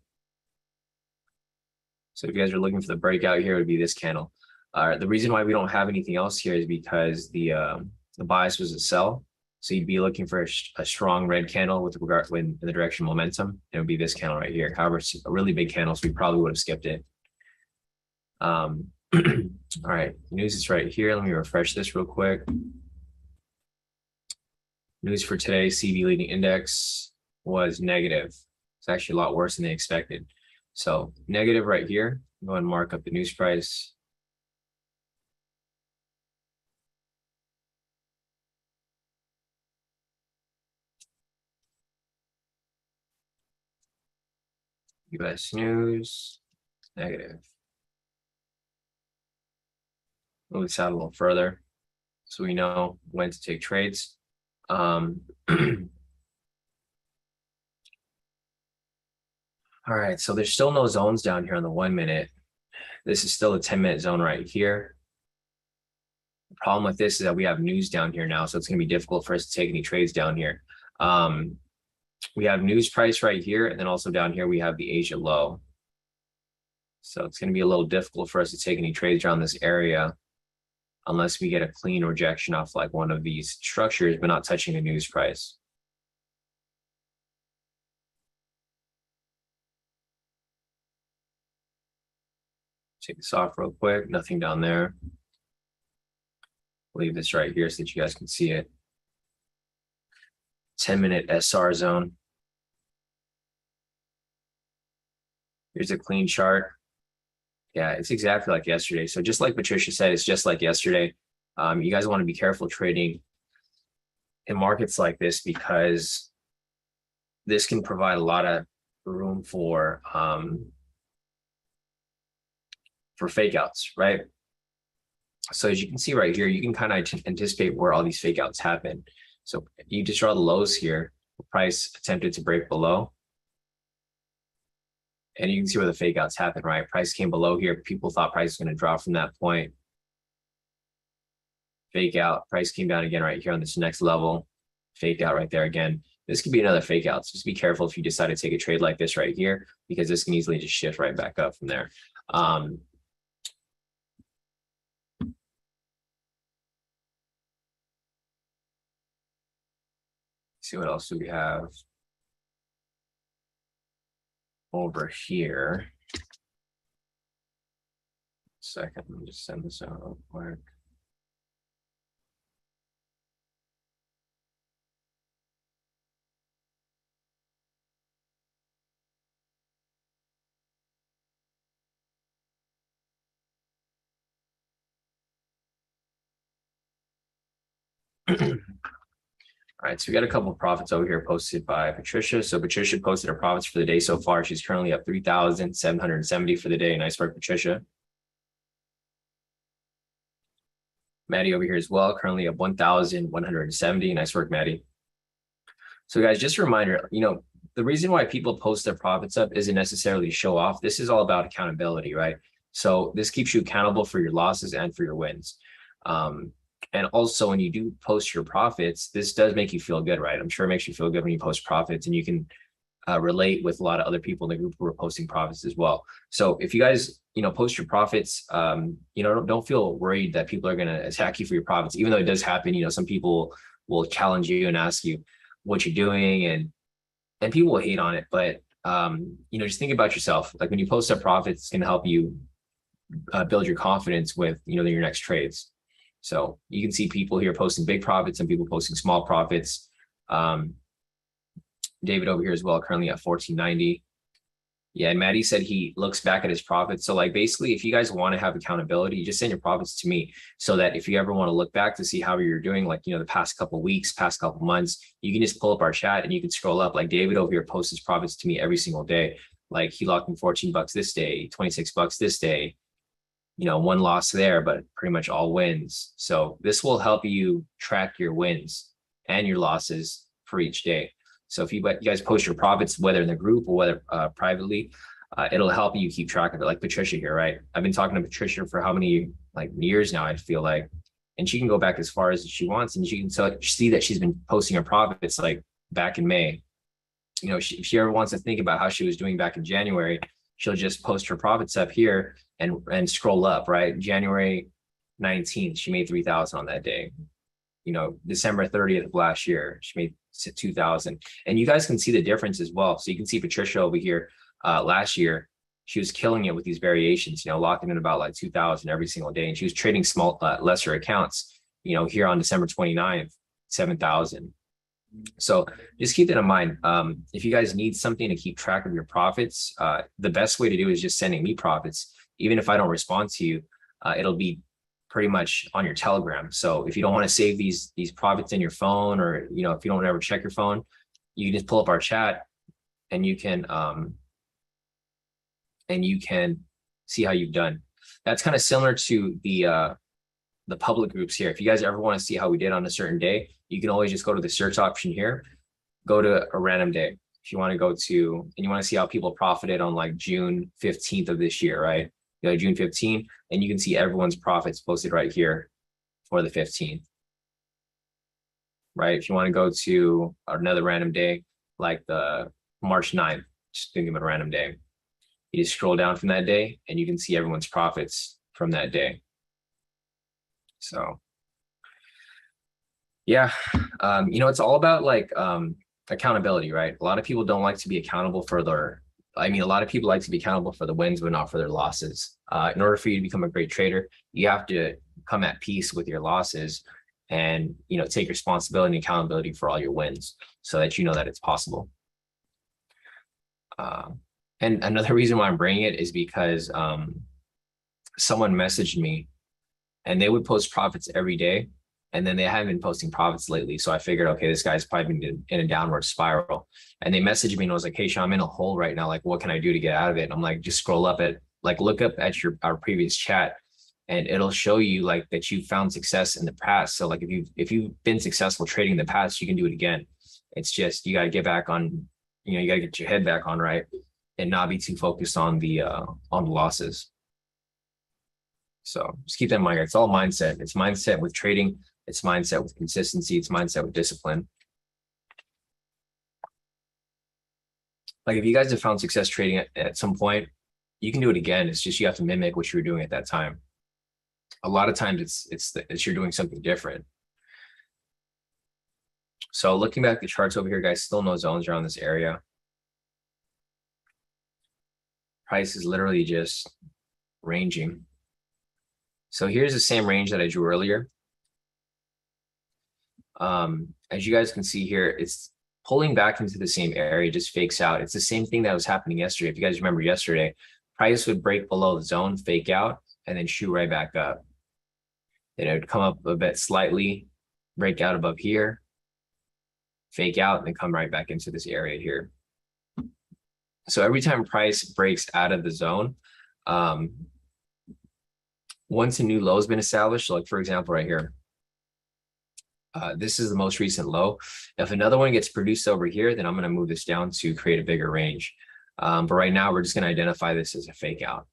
So if you guys are looking for the breakout here, it would be this candle. The reason why we don't have anything else here is because the bias was a sell. So you'd be looking for a strong red candle with regard in the direction of momentum. It would be this candle right here. However, it's a really big candle, so we probably would have skipped it. All right, news is right here. Let me refresh this real quick. News for today, CB leading index was negative. It's actually a lot worse than they expected. So negative right here. Go ahead and mark up the news price. US news, negative. Move this out a little further so we know when to take trades. All right, so there's still no zones down here on the 1 minute. This is still a 10-minute zone right here. The problem with this is that we have news down here now, so it's going to be difficult for us to take any trades down here. We have news price right here, and then also down here we have the Asia low. So it's going to be a little difficult for us to take any trades around this area unless we get a clean rejection off like one of these structures, but not touching the news price. Take this off real quick. Nothing down there. Leave this right here so that you guys can see it. 10-minute SR zone. Here's a clean chart. Yeah, it's exactly like yesterday. So just like Patricia said, it's just like yesterday. You guys want to be careful trading in markets like this because this can provide a lot of room for fake outs, right? So as you can see right here, you can kind of anticipate where all these fake outs happen. So you just draw the lows here. The price attempted to break below. And you can see where the fake outs happen, right? Price came below here. People thought price was going to drop from that point. Fake out. Price came down again right here on this next level. Fake out right there again. This could be another fake out. So just be careful if you decide to take a trade like this right here, because this can easily just shift right back up from there. See what else do we have over here. Second, let me just send this out real quick. All right, so we got a couple of profits over here posted by Patricia. So Patricia posted her profits for the day so far. She's currently up 3,770 for the day. Nice work, Patricia. Maddie over here as well, currently up 1,170. Nice work, Maddie. So guys, just a reminder, the reason why people post their profits up isn't necessarily to show off. This is all about accountability, right? So this keeps you accountable for your losses and for your wins. And also when you do post your profits, this does make you feel good, right? I'm sure it makes you feel good when you post profits, and you can relate with a lot of other people in the group who are posting profits as well. So if you guys, post your profits, don't feel worried that people are going to attack you for your profits, even though it does happen. Some people will challenge you and ask you what you're doing, and people will hate on it. But, just think about yourself. Like when you post up profits, it's going to help you build your confidence with, your next trades. So you can see people here posting big profits and people posting small profits. David over here as well, currently at 1490. Yeah, and Maddie said he looks back at his profits. So like basically, if you guys want to have accountability, you just send your profits to me, so that if you ever want to look back to see how you're doing, like, the past couple of weeks, past couple of months, you can just pull up our chat and you can scroll up. Like David over here posts his profits to me every single day. Like he locked in 14 bucks this day, 26 bucks this day. One loss there, but pretty much all wins. So this will help you track your wins and your losses for each day. So if you guys post your profits, whether in the group or whether privately, it'll help you keep track of it. Like Patricia here, right? I've been talking to Patricia for how many years now, I feel like, and she can go back as far as she wants, and she can see that she's been posting her profits like back in May. If she ever wants to think about how she was doing back in January, she'll just post her profits up here and scroll up, right? January 19th, she made 3,000 on that day. December 30th of last year, she made 2,000. And you guys can see the difference as well. So you can see Patricia over here last year, she was killing it with these variations, locking in about like 2,000 every single day. And she was trading small, lesser accounts, here on December 29th, 7,000. So just keep that in mind. If you guys need something to keep track of your profits, the best way to do is just sending me profits. Even if I don't respond to you, it'll be pretty much on your Telegram. So if you don't want to save these profits in your phone, or if you don't ever check your phone, you can just pull up our chat and you can and you can see how you've done. That's kind of similar to the public groups here. If you guys ever want to see how we did on a certain day, you can always just go to the search option here, go to a random day. If you want to go to, and you want to see how people profited on like June 15th of this year, right? You go to June 15th, and you can see everyone's profits posted right here for the 15th, right? If you want to go to another random day, like the March 9th, just think of a random day. You just scroll down from that day, and you can see everyone's profits from that day. So, yeah, it's all about like accountability, right? A lot of people don't like to be accountable for a lot of people like to be accountable for the wins, but not for their losses. In order for you to become a great trader, you have to come at peace with your losses and, take responsibility and accountability for all your wins so that you know that it's possible. And another reason why I'm bringing it is because someone messaged me and they would post profits every day, and then they haven't been posting profits lately. So I figured, okay, this guy's probably been in a downward spiral. And they messaged me and was like, hey, Sean, I'm in a hole right now. Like, what can I do to get out of it? And I'm like, just scroll up look up at our previous chat, and it'll show you like that you found success in the past. So like if you've been successful trading in the past, you can do it again. It's just, you got to get back on, you got to get your head back on right and not be too focused on the losses. So just keep that in mind. It's all mindset. It's mindset with trading. It's mindset with consistency. It's mindset with discipline. Like if you guys have found success trading at some point, you can do it again. It's just you have to mimic what you were doing at that time. A lot of times it's you're doing something different. So looking back at the charts over here, guys, still no zones around this area. Price is literally just ranging. So here's the same range that I drew earlier. As you guys can see here, it's pulling back into the same area, just fakes out. It's the same thing that was happening yesterday. If you guys remember yesterday, price would break below the zone, fake out, and then shoot right back up. Then it would come up a bit slightly, break out above here, fake out, and then come right back into this area here. So every time price breaks out of the zone, once a new low has been established, like for example, right here, this is the most recent low. If another one gets produced over here, then I'm going to move this down to create a bigger range. But right now, we're just going to identify this as a fake out.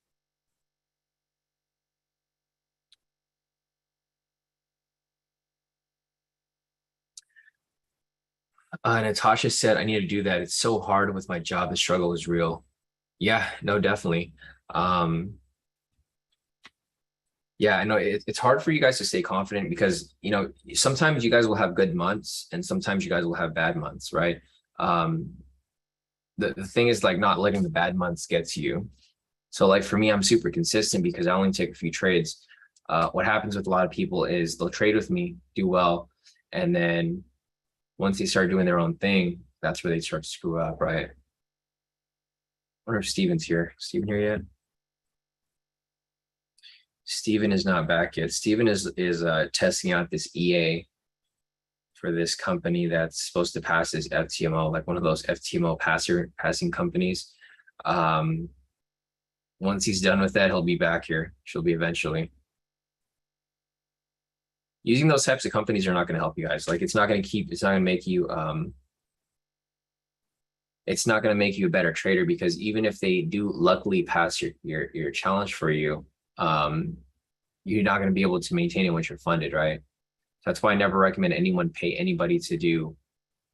Natasha said, I need to do that. It's so hard with my job. The struggle is real. Yeah, no, definitely. Yeah, I know it's hard for you guys to stay confident because, sometimes you guys will have good months and sometimes you guys will have bad months, right? The thing is like not letting the bad months get to you. So like for me, I'm super consistent because I only take a few trades. What happens with a lot of people is they'll trade with me, do well, and then once they start doing their own thing, that's where they start to screw up, right? I wonder if Steven's here. Steven here yet? Steven is not back yet. Steven is testing out this EA for this company that's supposed to pass this FTMO, like one of those FTMO passing companies. Once he's done with that, he'll be back here. She'll be eventually. Using those types of companies are not going to help you guys. Like it's not going to make you it's not going to make you a better trader, because even if they do luckily pass your challenge for you, you're not going to be able to maintain it once you're funded, right? That's why I never recommend anyone pay anybody to do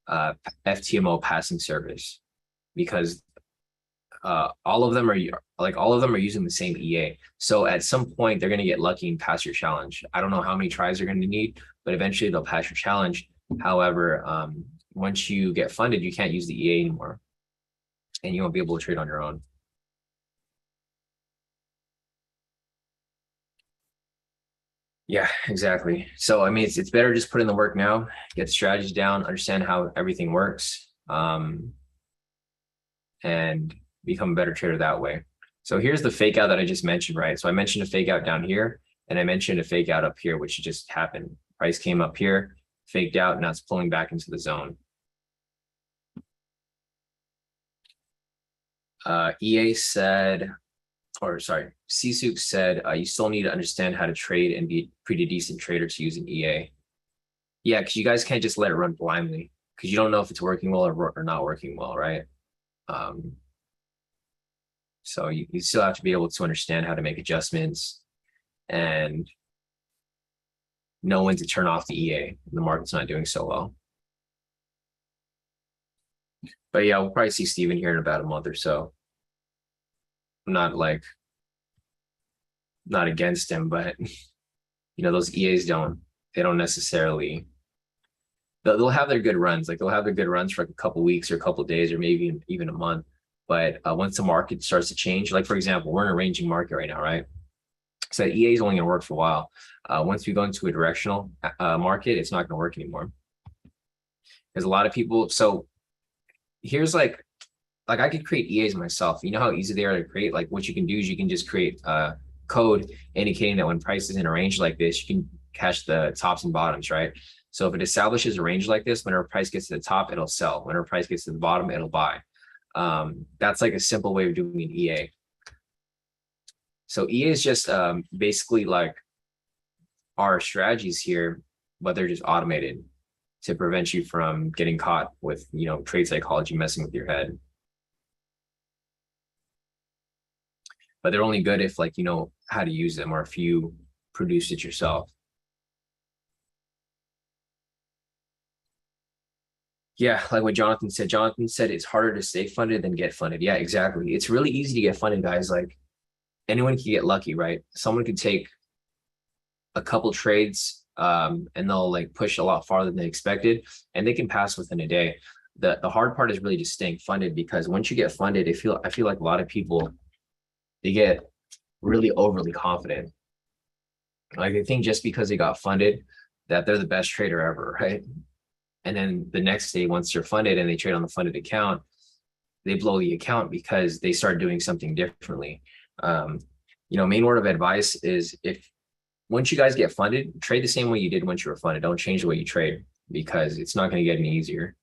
FTMO passing service, because all of them are using the same EA. So at some point they're going to get lucky and pass your challenge. I don't know how many tries they're going to need, but eventually they'll pass your challenge. However, once you get funded, you can't use the EA anymore, and you won't be able to trade on your own. Yeah, exactly. So, I mean, it's better just put in the work now, get the strategies down, understand how everything works, and become a better trader that way. So here's the fake out that I just mentioned, right? So I mentioned a fake out down here, and I mentioned a fake out up here, which just happened. Price came up here, faked out, and now it's pulling back into the zone. EA said, or sorry, Sisuk said, you still need to understand how to trade and be a pretty decent trader to use an EA. Yeah, because you guys can't just let it run blindly because you don't know if it's working well or not working well, right? Um, so you still have to be able to understand how to make adjustments and know when to turn off the EA when the market's not doing so well. But yeah, we'll probably see Steven here in about a month or so. I'm not against him, but those EAs they don't necessarily, they'll have their good runs. Like they'll have their good runs for like a couple weeks or a couple days or maybe even a month. But once the market starts to change, like for example, we're in a ranging market right now, right? So EA is only going to work for a while. Once we go into a directional market, it's not going to work anymore. There's a lot of people. So here's like I could create EAs myself. You know how easy they are to create? Like what you can do is you can just create code indicating that when price is in a range like this, you can catch the tops and bottoms, right? So if it establishes a range like this, whenever price gets to the top, it'll sell. Whenever price gets to the bottom, it'll buy. That's like a simple way of doing an EA. So EA is just basically like our strategies here, but they're just automated to prevent you from getting caught with, trade psychology messing with your head. But they're only good if like, you know how to use them or if you produce it yourself. Yeah, like what Jonathan said. Jonathan said it's harder to stay funded than get funded. Yeah, exactly. It's really easy to get funded, guys. Like anyone can get lucky, right? Someone could take a couple trades and they'll like push a lot farther than they expected and they can pass within a day. The hard part is really just staying funded because once you get funded, I feel like a lot of people, they get really overly confident. Like they think just because they got funded that they're the best trader ever, right? And then the next day, once they're funded and they trade on the funded account, they blow the account because they start doing something differently. Main word of advice is once you guys get funded, trade the same way you did once you were funded. Don't change the way you trade because it's not going to get any easier.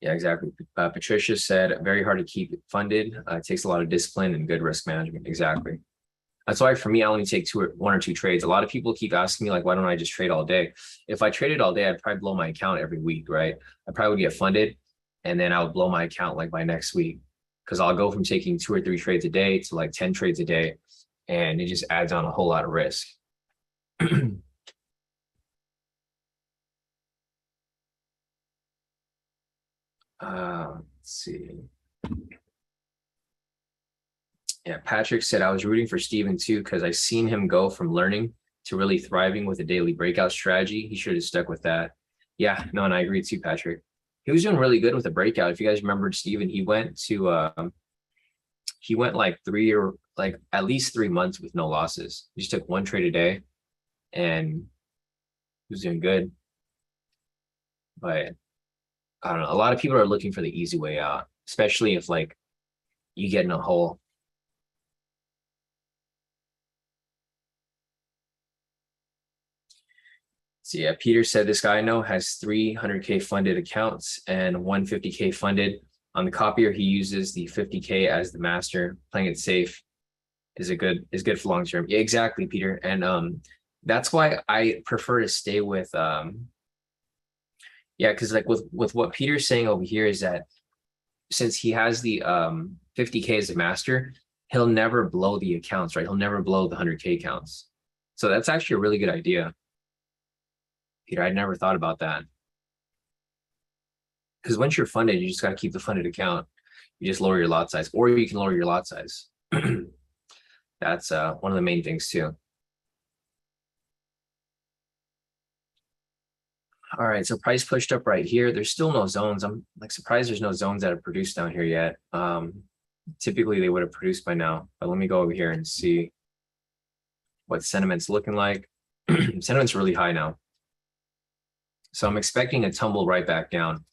Yeah, exactly. Patricia said, very hard to keep it funded. It takes a lot of discipline and good risk management. Exactly. That's why for me, I only take one or two trades. A lot of people keep asking me like, why don't I just trade all day? If I traded all day, I'd probably blow my account every week, right? I probably would get funded and then I would blow my account like by next week because I'll go from taking 2 or 3 trades a day to like 10 trades a day. And it just adds on a whole lot of risk. Let's see. Yeah, Patrick said, I was rooting for Steven too, because I seen him go from learning to really thriving with a daily breakout strategy. He should have stuck with that. Yeah, no, and I agree too, Patrick. He was doing really good with the breakout. If you guys remembered Steven, he went like at least 3 months with no losses. He just took 1 trade a day and he was doing good. But I don't know. A lot of people are looking for the easy way out, especially if like you get in a hole. So yeah, Peter said this guy I know has 300K funded accounts and 150K funded. On the copier, he uses the 50K as the master. Playing it safe is good for long term. Yeah, exactly, Peter. And that's why I prefer to stay with because like with what Peter's saying over here is that since he has the 50K as a master, he'll never blow the accounts, right? He'll never blow the 100K accounts. So that's actually a really good idea. Peter, I'd never thought about that. Because once you're funded, you just got to keep the funded account. You just lower your lot size, or you can lower your lot size. That's one of the main things too. All right, so price pushed up right here. There's still no zones. I'm like surprised there's no zones that have produced down here yet. Typically they would have produced by now, but let me go over here and see what sentiment's looking like. Sentiment's really high now. So I'm expecting a tumble right back down.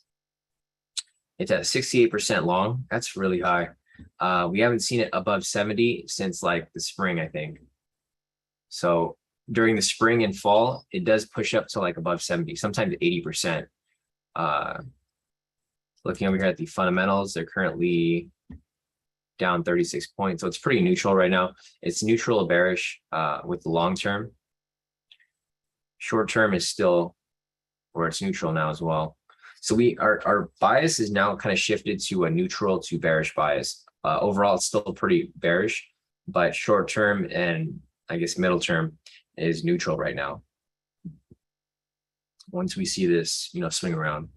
It's at 68% long. That's really high. We haven't seen it above 70 since like the spring, I think. So during the spring and fall, it does push up to like above 70, sometimes 80%. Looking over here at the fundamentals, they're currently down 36 points. So it's pretty neutral right now. It's neutral or bearish with the long term. Short term is still where it's neutral now as well. So our bias is now kind of shifted to a neutral to bearish bias. Overall, it's still pretty bearish, but short term and I guess middle term is neutral right now. Once we see this, swing around.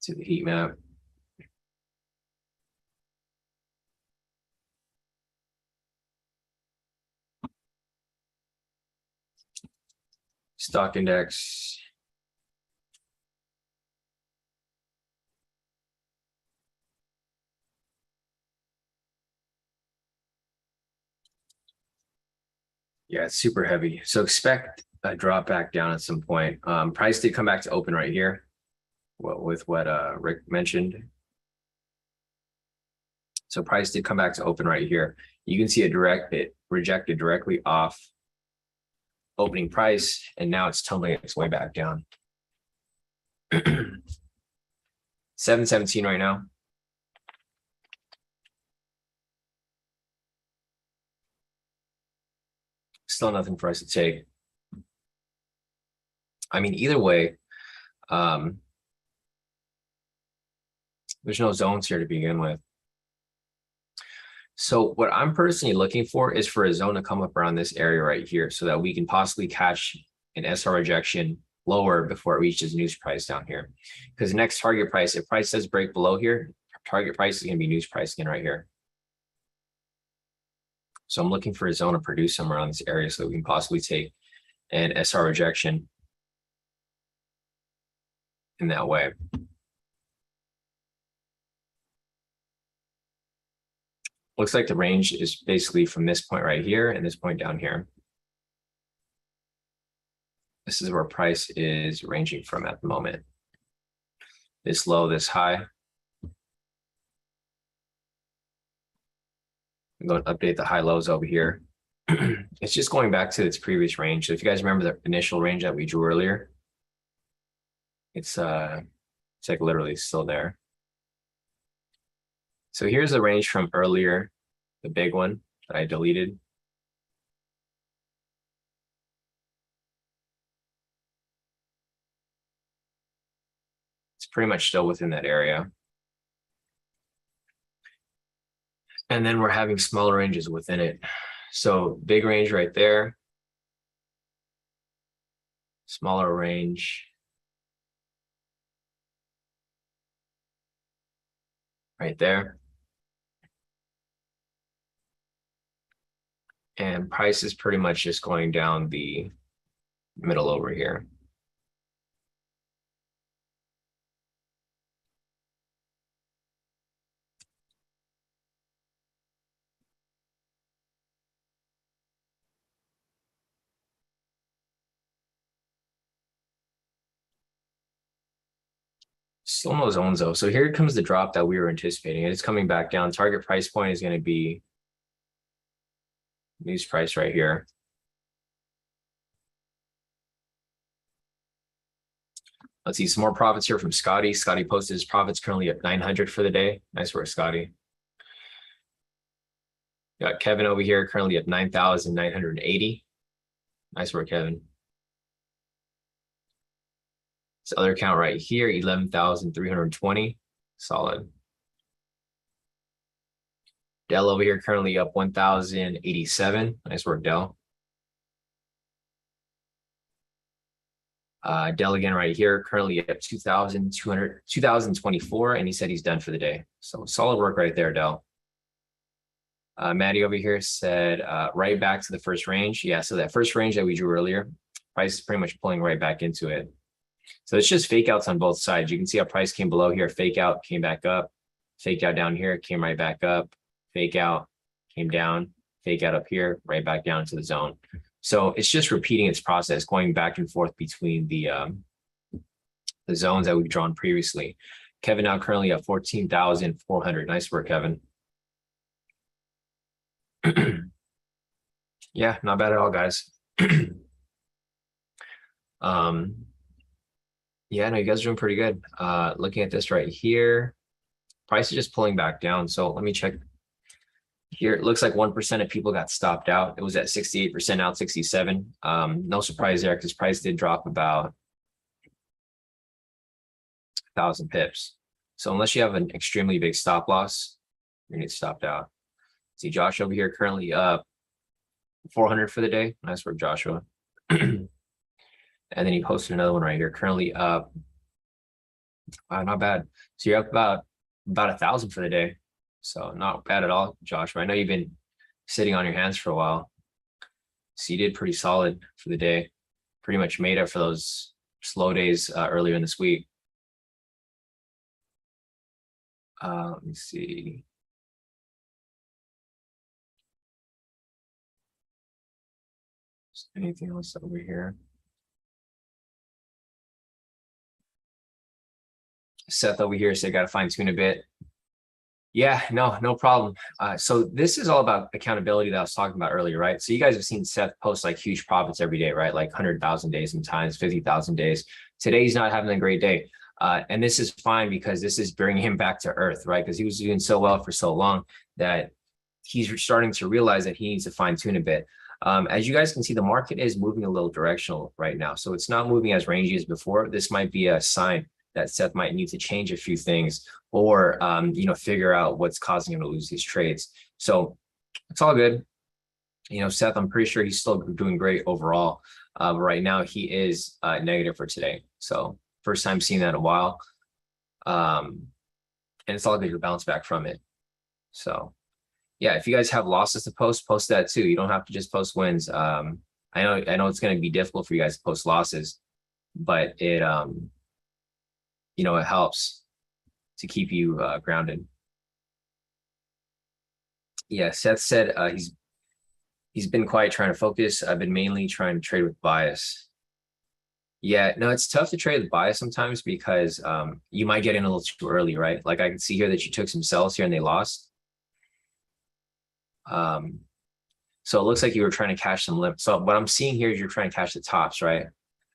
To the heat map. Stock index. Yeah, it's super heavy. So expect a drop back down at some point. Price did come back to open right here. With what Rick mentioned. So price did come back to open right here. You can see it rejected directly off opening price, and now it's tumbling its way back down. 717 right now. Still nothing for us to take. I mean, either way, there's no zones here to begin with. So what I'm personally looking for is for a zone to come up around this area right here so that we can possibly catch an SR rejection lower before it reaches news price down here. Because the next target price, if price does break below here, target price is going to be news price again right here. So I'm looking for a zone to produce somewhere around this area so that we can possibly take an SR rejection in that way. Looks like the range is basically from this point right here and this point down here. This is where price is ranging from at the moment. This low, this high. I'm going to update the high lows over here. It's just going back to its previous range. So if you guys remember the initial range that we drew earlier, it's like literally still there. So here's the range from earlier, the big one that I deleted. It's pretty much still within that area. And then we're having smaller ranges within it. So big range right there. Smaller range right there. And price is pretty much just going down the middle over here. Still no zones though. So here comes the drop that we were anticipating. It's coming back down. Target price point is going to be news price right here. Let's see some more profits here from Scotty. Scotty posted his profits currently at 900 for the day. Nice work, Scotty. Got Kevin over here currently at 9,980. Nice work, Kevin. This other account right here, 11,320. Solid. Dell over here currently up 1,087. Nice work, Dell. Dell again right here, currently at 2,024, and he said he's done for the day. So solid work right there, Dell. Maddie over here said right back to the first range. Yeah, so that first range that we drew earlier, price is pretty much pulling right back into it. So it's just fake outs on both sides. You can see how price came below here, fake out, came back up, fake out down here, came right back up, fake out, came down, fake out up here, right back down to the zone. So it's just repeating its process, going back and forth between the zones that we've drawn previously. Kevin now currently at 14,400. Nice work, Kevin. Yeah, not bad at all, guys. Yeah, no, you guys are doing pretty good. Looking at this right here, price is just pulling back down. So let me check here. It looks like 1% of people got stopped out. It was at 68%, now 67. No surprise there because price did drop about 1,000 pips. So unless you have an extremely big stop loss, you're gonna get stopped out. See Josh over here currently up 400 for the day. Nice work, Joshua. And then he posted another one right here, currently up. Not bad. So you're up about 1,000 for the day. So not bad at all, Joshua. I know you've been sitting on your hands for a while. So you did pretty solid for the day. Pretty much made up for those slow days earlier in this week. Let me see. Anything else over here? Seth over here said got to fine tune a bit. Yeah, no problem. So this is all about accountability that I was talking about earlier, right? So you guys have seen Seth post like huge profits every day, right? Like 100,000 days sometimes, 50,000 days. Today he's not having a great day. And this is fine because this is bringing him back to earth, right? Because he was doing so well for so long that he's starting to realize that he needs to fine tune a bit. As you guys can see, the market is moving a little directional right now. So it's not moving as rangy as before. This might be a sign that Seth might need to change a few things or, figure out what's causing him to lose these trades. So it's all good. Seth, I'm pretty sure he's still doing great overall. But right now he is negative for today. So first time seeing that in a while. And it's all good to bounce back from it. So yeah, if you guys have losses to post that too. You don't have to just post wins. I know it's going to be difficult for you guys to post losses, but it helps to keep you grounded. Yeah, Seth said he's been quiet trying to focus. I've been mainly trying to trade with bias. Yeah, no, it's tough to trade with bias sometimes because you might get in a little too early, right? Like I can see here that you took some sells here and they lost. So it looks like you were trying to cash some limp. So what I'm seeing here is you're trying to cash the tops, right?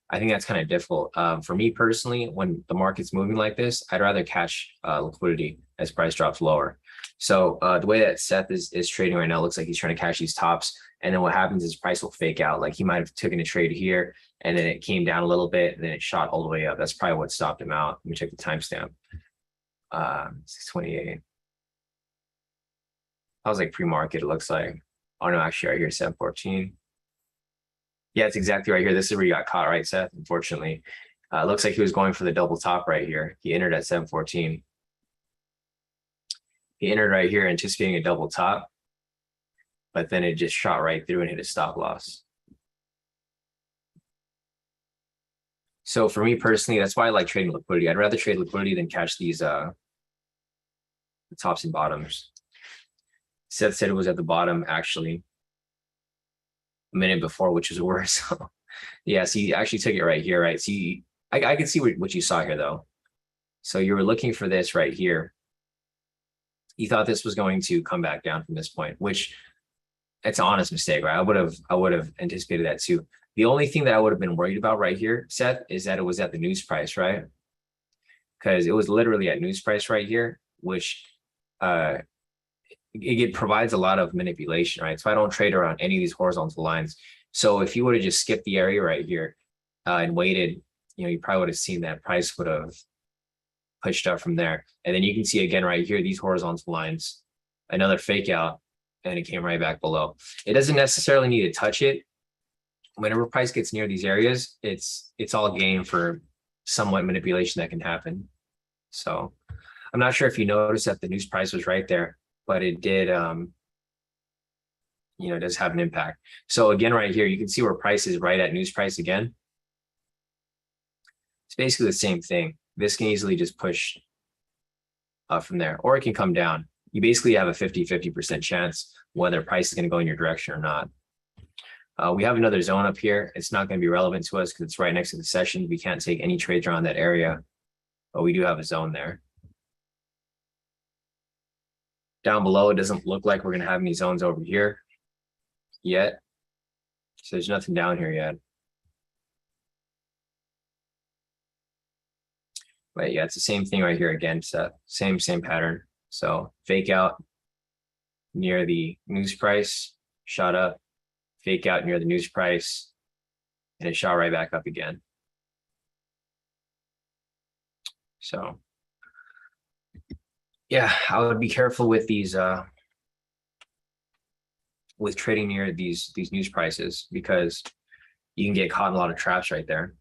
I think that's kind of difficult. For me personally, when the market's moving like this, I'd rather catch liquidity as price drops lower. So the way that Seth is trading right now, looks like he's trying to cash these tops. And then what happens is price will fake out. Like he might have taken a trade here and then it came down a little bit and then it shot all the way up. That's probably what stopped him out. Let me check the timestamp. 628. That was like pre-market, it looks like. Oh no, actually right here, 714. Yeah, it's exactly right here. This is where you got caught, right, Seth? Unfortunately. It looks like he was going for the double top right here. He entered at 714. He entered right here anticipating a double top, but then it just shot right through and hit a stop loss. So for me personally, that's why I like trading liquidity. I'd rather trade liquidity than catch these the tops and bottoms. Seth said it was at the bottom actually a minute before, which is worse. Yeah, so you actually took it right here, right? So I can see what you saw here though. So you were looking for this right here. You thought this was going to come back down from this point, which it's an honest mistake, right? I would have anticipated that too. The only thing that I would have been worried about right here, Seth, is that it was at the news price, right? Because it was literally at news price right here, which it provides a lot of manipulation, right? So I don't trade around any of these horizontal lines. So if you would have just skipped the area right here and waited, you probably would have seen that price would have pushed up from there. And then you can see again right here, these horizontal lines, another fake out, and it came right back below. It doesn't necessarily need to touch it. Whenever price gets near these areas, it's all game for somewhat manipulation that can happen. So I'm not sure if you noticed that the news price was right there, but it did, does have an impact. So again, right here, you can see where price is right at news price again. It's basically the same thing. This can easily just push up from there, or it can come down. You basically have a 50% chance whether price is going to go in your direction or not. We have another zone up here. It's not going to be relevant to us because it's right next to the session. We can't take any trades around that area, but we do have a zone there. Down below, it doesn't look like we're going to have any zones over here yet. So there's nothing down here yet. But yeah, it's the same thing right here again. So same pattern. So fake out near the news price, shot up, fake out near the news price, and it shot right back up again. So yeah, I would be careful with these with trading near these news prices, because you can get caught in a lot of traps right there.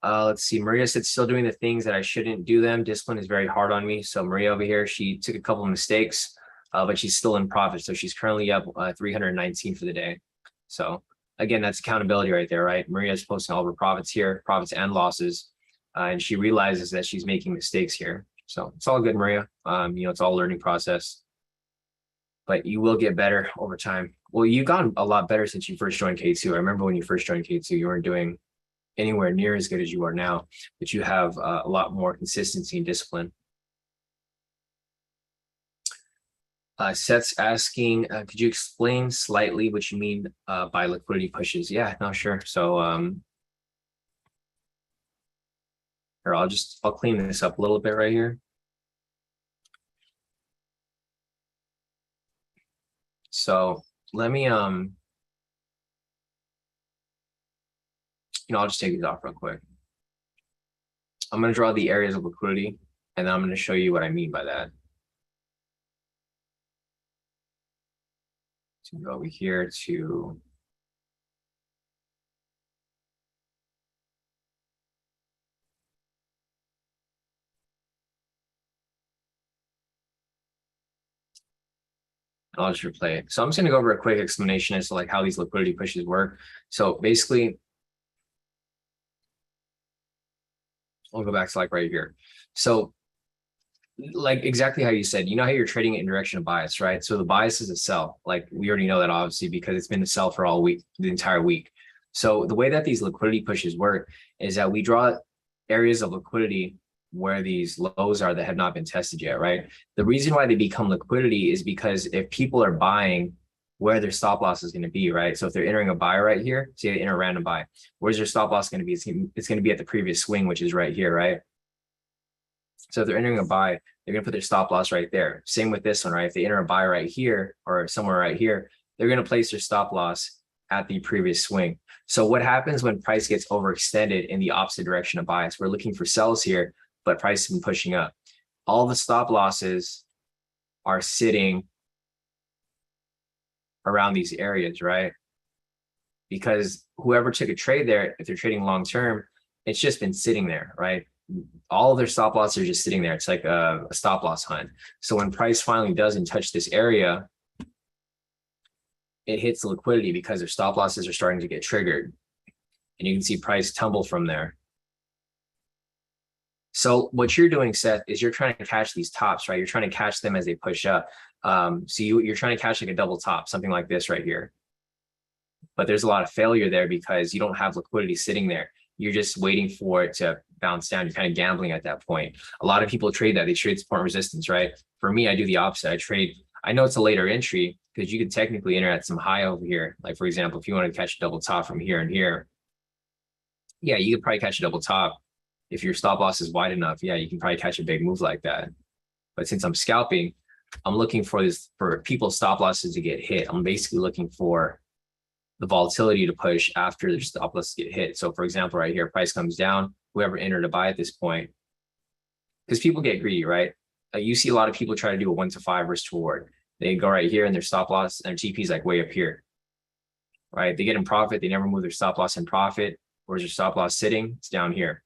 Let's see. Maria said still doing the things that I shouldn't do them. Discipline is very hard on me. So Maria over here, she took a couple of mistakes, but she's still in profit. So she's currently up 319 for the day. So again, that's accountability right there, right? Maria's posting all of her profits here, profits and losses, and she realizes that she's making mistakes here. So it's all good, Maria. It's all a learning process, but you will get better over time. Well, you've gotten a lot better since you first joined K2. I remember when you first joined K2, you weren't doing anywhere near as good as you are now, but you have a lot more consistency and discipline. Seth's asking, could you explain slightly what you mean by liquidity pushes? Yeah, no, sure. So here, I'll clean this up a little bit right here. So let me I'll just take these off real quick. I'm going to draw the areas of liquidity, and then I'm going to show you what I mean by that. So go over here to I'll just replay it. So I'm just going to go over a quick explanation as to like how these liquidity pushes work. So basically, I'll go back to like right here. So like exactly how you said, you know how you're trading it in direction of bias, right? So the bias is a sell. Like we already know that obviously because it's been a sell for all week, the entire week. So the way that these liquidity pushes work is that we draw areas of liquidity where these lows are that have not been tested yet, right? The reason why they become liquidity is because if people are buying, where their stop loss is going to be, right? So if they're entering a buy right here, say they enter a random buy, where's their stop loss going to be? It's going to be at the previous swing, which is right here, right? So if they're entering a buy, they're going to put their stop loss right there. Same with this one, right? If they enter a buy right here or somewhere right here, they're going to place their stop loss at the previous swing. So what happens when price gets overextended in the opposite direction of bias? We're looking for sells here, but price has been pushing up. All the stop losses are sitting around these areas, right? Because whoever took a trade there, if they're trading long term, it's just been sitting there, right? All of their stop losses are just sitting there. It's like a stop loss hunt. So when price finally doesn't touch this area, it hits the liquidity because their stop losses are starting to get triggered. And you can see price tumble from there. So what you're doing, Seth, is you're trying to catch these tops, right? You're trying to catch them as they push up. So you're trying to catch like a double top, something like this right here. But there's a lot of failure there because you don't have liquidity sitting there. You're just waiting for it to bounce down. You're kind of gambling at that point. A lot of people trade that. They trade support and resistance, right? For me, I do the opposite. I know it's a later entry because you could technically enter at some high over here. Like for example, if you want to catch a double top from here and here, yeah, you could probably catch a double top. If your stop loss is wide enough, yeah, you can probably catch a big move like that. But since I'm scalping, I'm looking for people's stop losses to get hit. I'm basically looking for the volatility to push after their stop loss get hit. So for example, right here, price comes down, whoever entered a buy at this point, because people get greedy, right? You see a lot of people try to do a 1 to 5 risk reward. They go right here and their stop loss and their TP is like way up here, right? They get in profit. They never move their stop loss in profit. Where's their stop loss sitting? It's down here.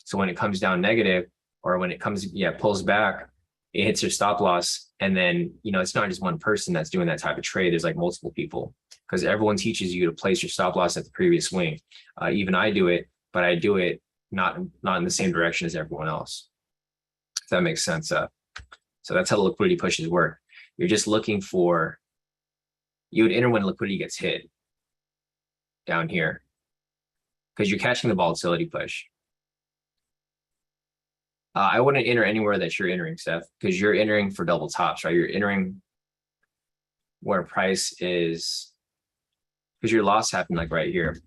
So when it comes down negative, or when it comes, pulls back, it hits your stop loss. And then, it's not just one person that's doing that type of trade. There's like multiple people because everyone teaches you to place your stop loss at the previous swing. Even I do it, but I do it not in the same direction as everyone else. If that makes sense. So that's how the liquidity pushes work. You're just looking for, you would enter when liquidity gets hit down here because you're catching the volatility push. I wouldn't enter anywhere that you're entering, Seth, because you're entering for double tops, right? You're entering where price is, because your loss happened like right here.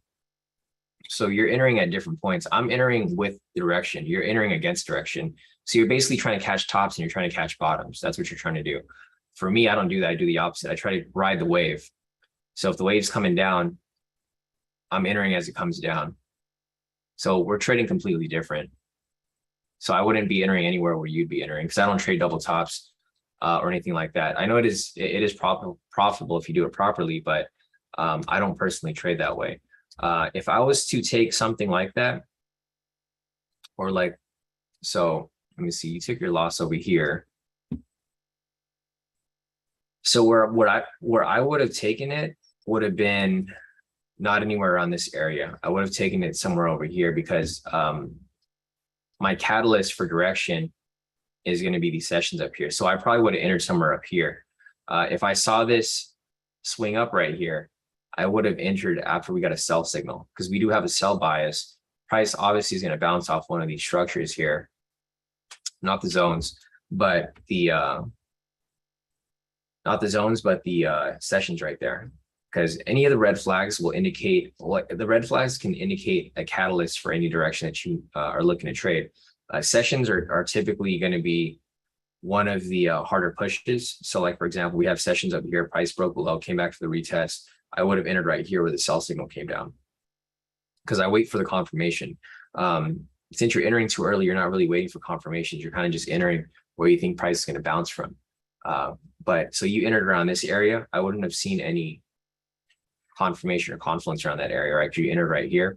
So you're entering at different points. I'm entering with direction. You're entering against direction. So you're basically trying to catch tops and you're trying to catch bottoms. That's what you're trying to do. For me, I don't do that. I do the opposite. I try to ride the wave. So if the wave's coming down, I'm entering as it comes down. So we're trading completely different. So I wouldn't be entering anywhere where you'd be entering because I don't trade double tops or anything like that. I know it is profitable if you do it properly, but I don't personally trade that way. If I was to take something like that, or like, so let me see, you took your loss over here. So where I would have taken it would have been not anywhere around this area. I would have taken it somewhere over here because my catalyst for direction is going to be these sessions up here. So I probably would have entered somewhere up here. If I saw this swing up right here, I would have entered after we got a sell signal because we do have a sell bias. Price obviously is going to bounce off one of these structures here, not the zones, but the sessions right there. Because any of the red flags will indicate what the red flags can indicate a catalyst for any direction that you are looking to trade. Sessions are typically going to be one of the harder pushes. So like, for example, we have sessions up here, price broke below, came back for the retest. I would have entered right here where the sell signal came down because I wait for the confirmation. Since you're entering too early, you're not really waiting for confirmations. You're kind of just entering where you think price is going to bounce from. But so you entered around this area. I wouldn't have seen any confirmation or confluence around that area, right? You entered right here.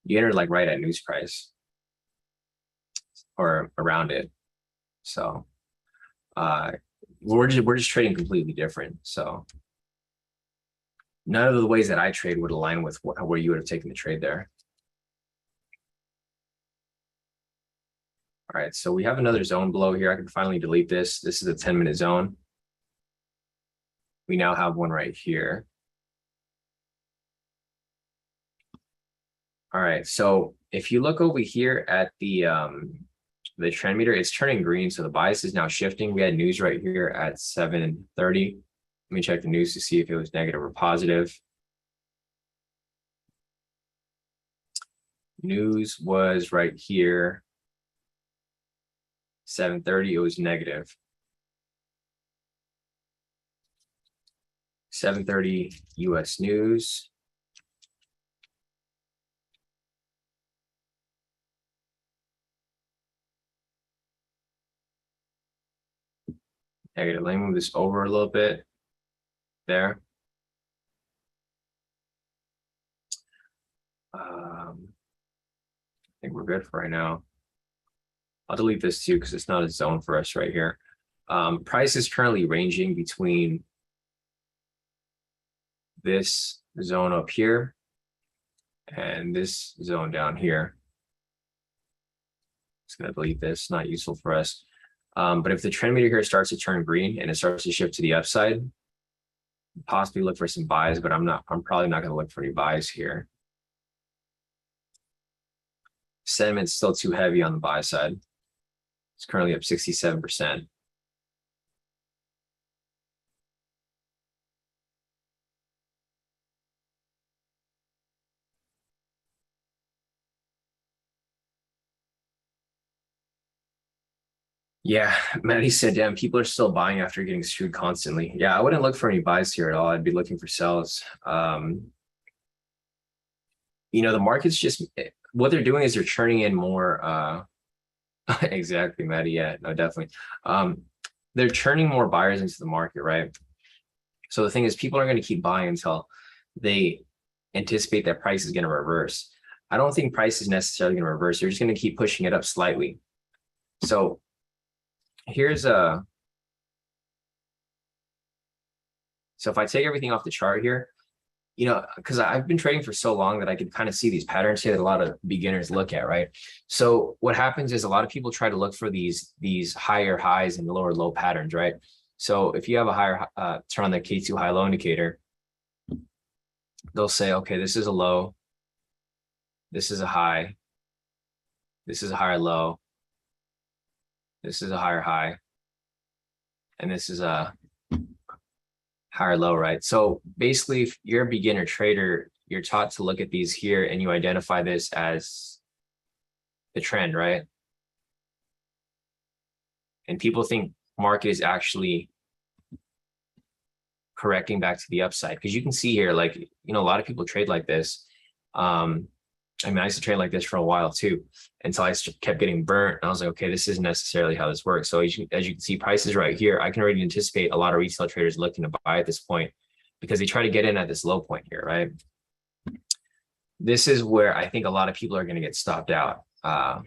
You entered like right at news price or around it. So we're just trading completely different. So none of the ways that I trade would align with where you would have taken the trade there. All right, so we have another zone below here. I can finally delete this. This is a 10-minute zone. We now have one right here. All right, so if you look over here at the trend meter, it's turning green, so the bias is now shifting. We had news right here at 7:30. Let me check the news to see if it was negative or positive. News was right here. 7:30, it was negative. 7:30 US news. Negative. Let me move this over a little bit. There. I think we're good for right now. I'll delete this too because it's not a zone for us right here. Price is currently ranging between this zone up here and this zone down here. Just gonna delete this, not useful for us. But if the trend meter here starts to turn green and it starts to shift to the upside, possibly look for some buys, but I'm probably not gonna look for any buys here. Sentiment's still too heavy on the buy side. It's currently up 67%. Yeah, Maddie said, damn, people are still buying after getting screwed constantly. Yeah, I wouldn't look for any buys here at all. I'd be looking for sells. You know, the market's just, what they're doing is they're churning in more, exactly, Maddie, yeah, no, definitely. They're churning more buyers into the market, right? So the thing is, people are going to keep buying until they anticipate that price is going to reverse. I don't think price is necessarily going to reverse. They're just going to keep pushing it up slightly. So here's a, so if I take everything off the chart here, you know, because I've been trading for so long that I could kind of see these patterns here that a lot of beginners look at, right? So what happens is a lot of people try to look for these higher highs and lower low patterns, right? So if you have a higher, turn on the K2 high low indicator, they'll say, okay, this is a low, this is a high, this is a higher low, this is a higher high, and this is a higher low, right? So basically, if you're a beginner trader, you're taught to look at these here and you identify this as the trend, right? And people think market is actually correcting back to the upside, because you can see here, like, you know, a lot of people trade like this. I mean, I used to trade like this for a while too, until I kept getting burnt. And I was like, okay, this isn't necessarily how this works. So as you can see, prices right here, I can already anticipate a lot of retail traders looking to buy at this point because they try to get in at this low point here, right? This is where I think a lot of people are going to get stopped out. I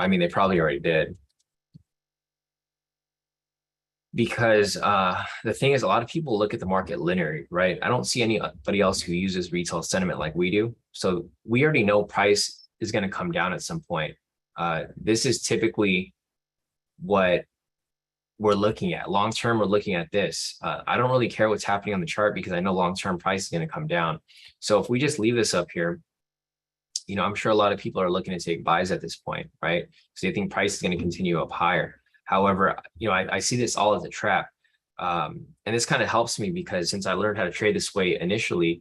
mean, they probably already did. Because the thing is, a lot of people look at the market linear, right? I don't see anybody else who uses retail sentiment like we do. So we already know price is going to come down at some point. This is typically what we're looking at. Long term, we're looking at this. I don't really care what's happening on the chart because I know long term price is going to come down. So if we just leave this up here, you know, I'm sure a lot of people are looking to take buys at this point, right? Because they think price is going to continue up higher. However, you know, I see this all as a trap. And this kind of helps me because since I learned how to trade this way initially,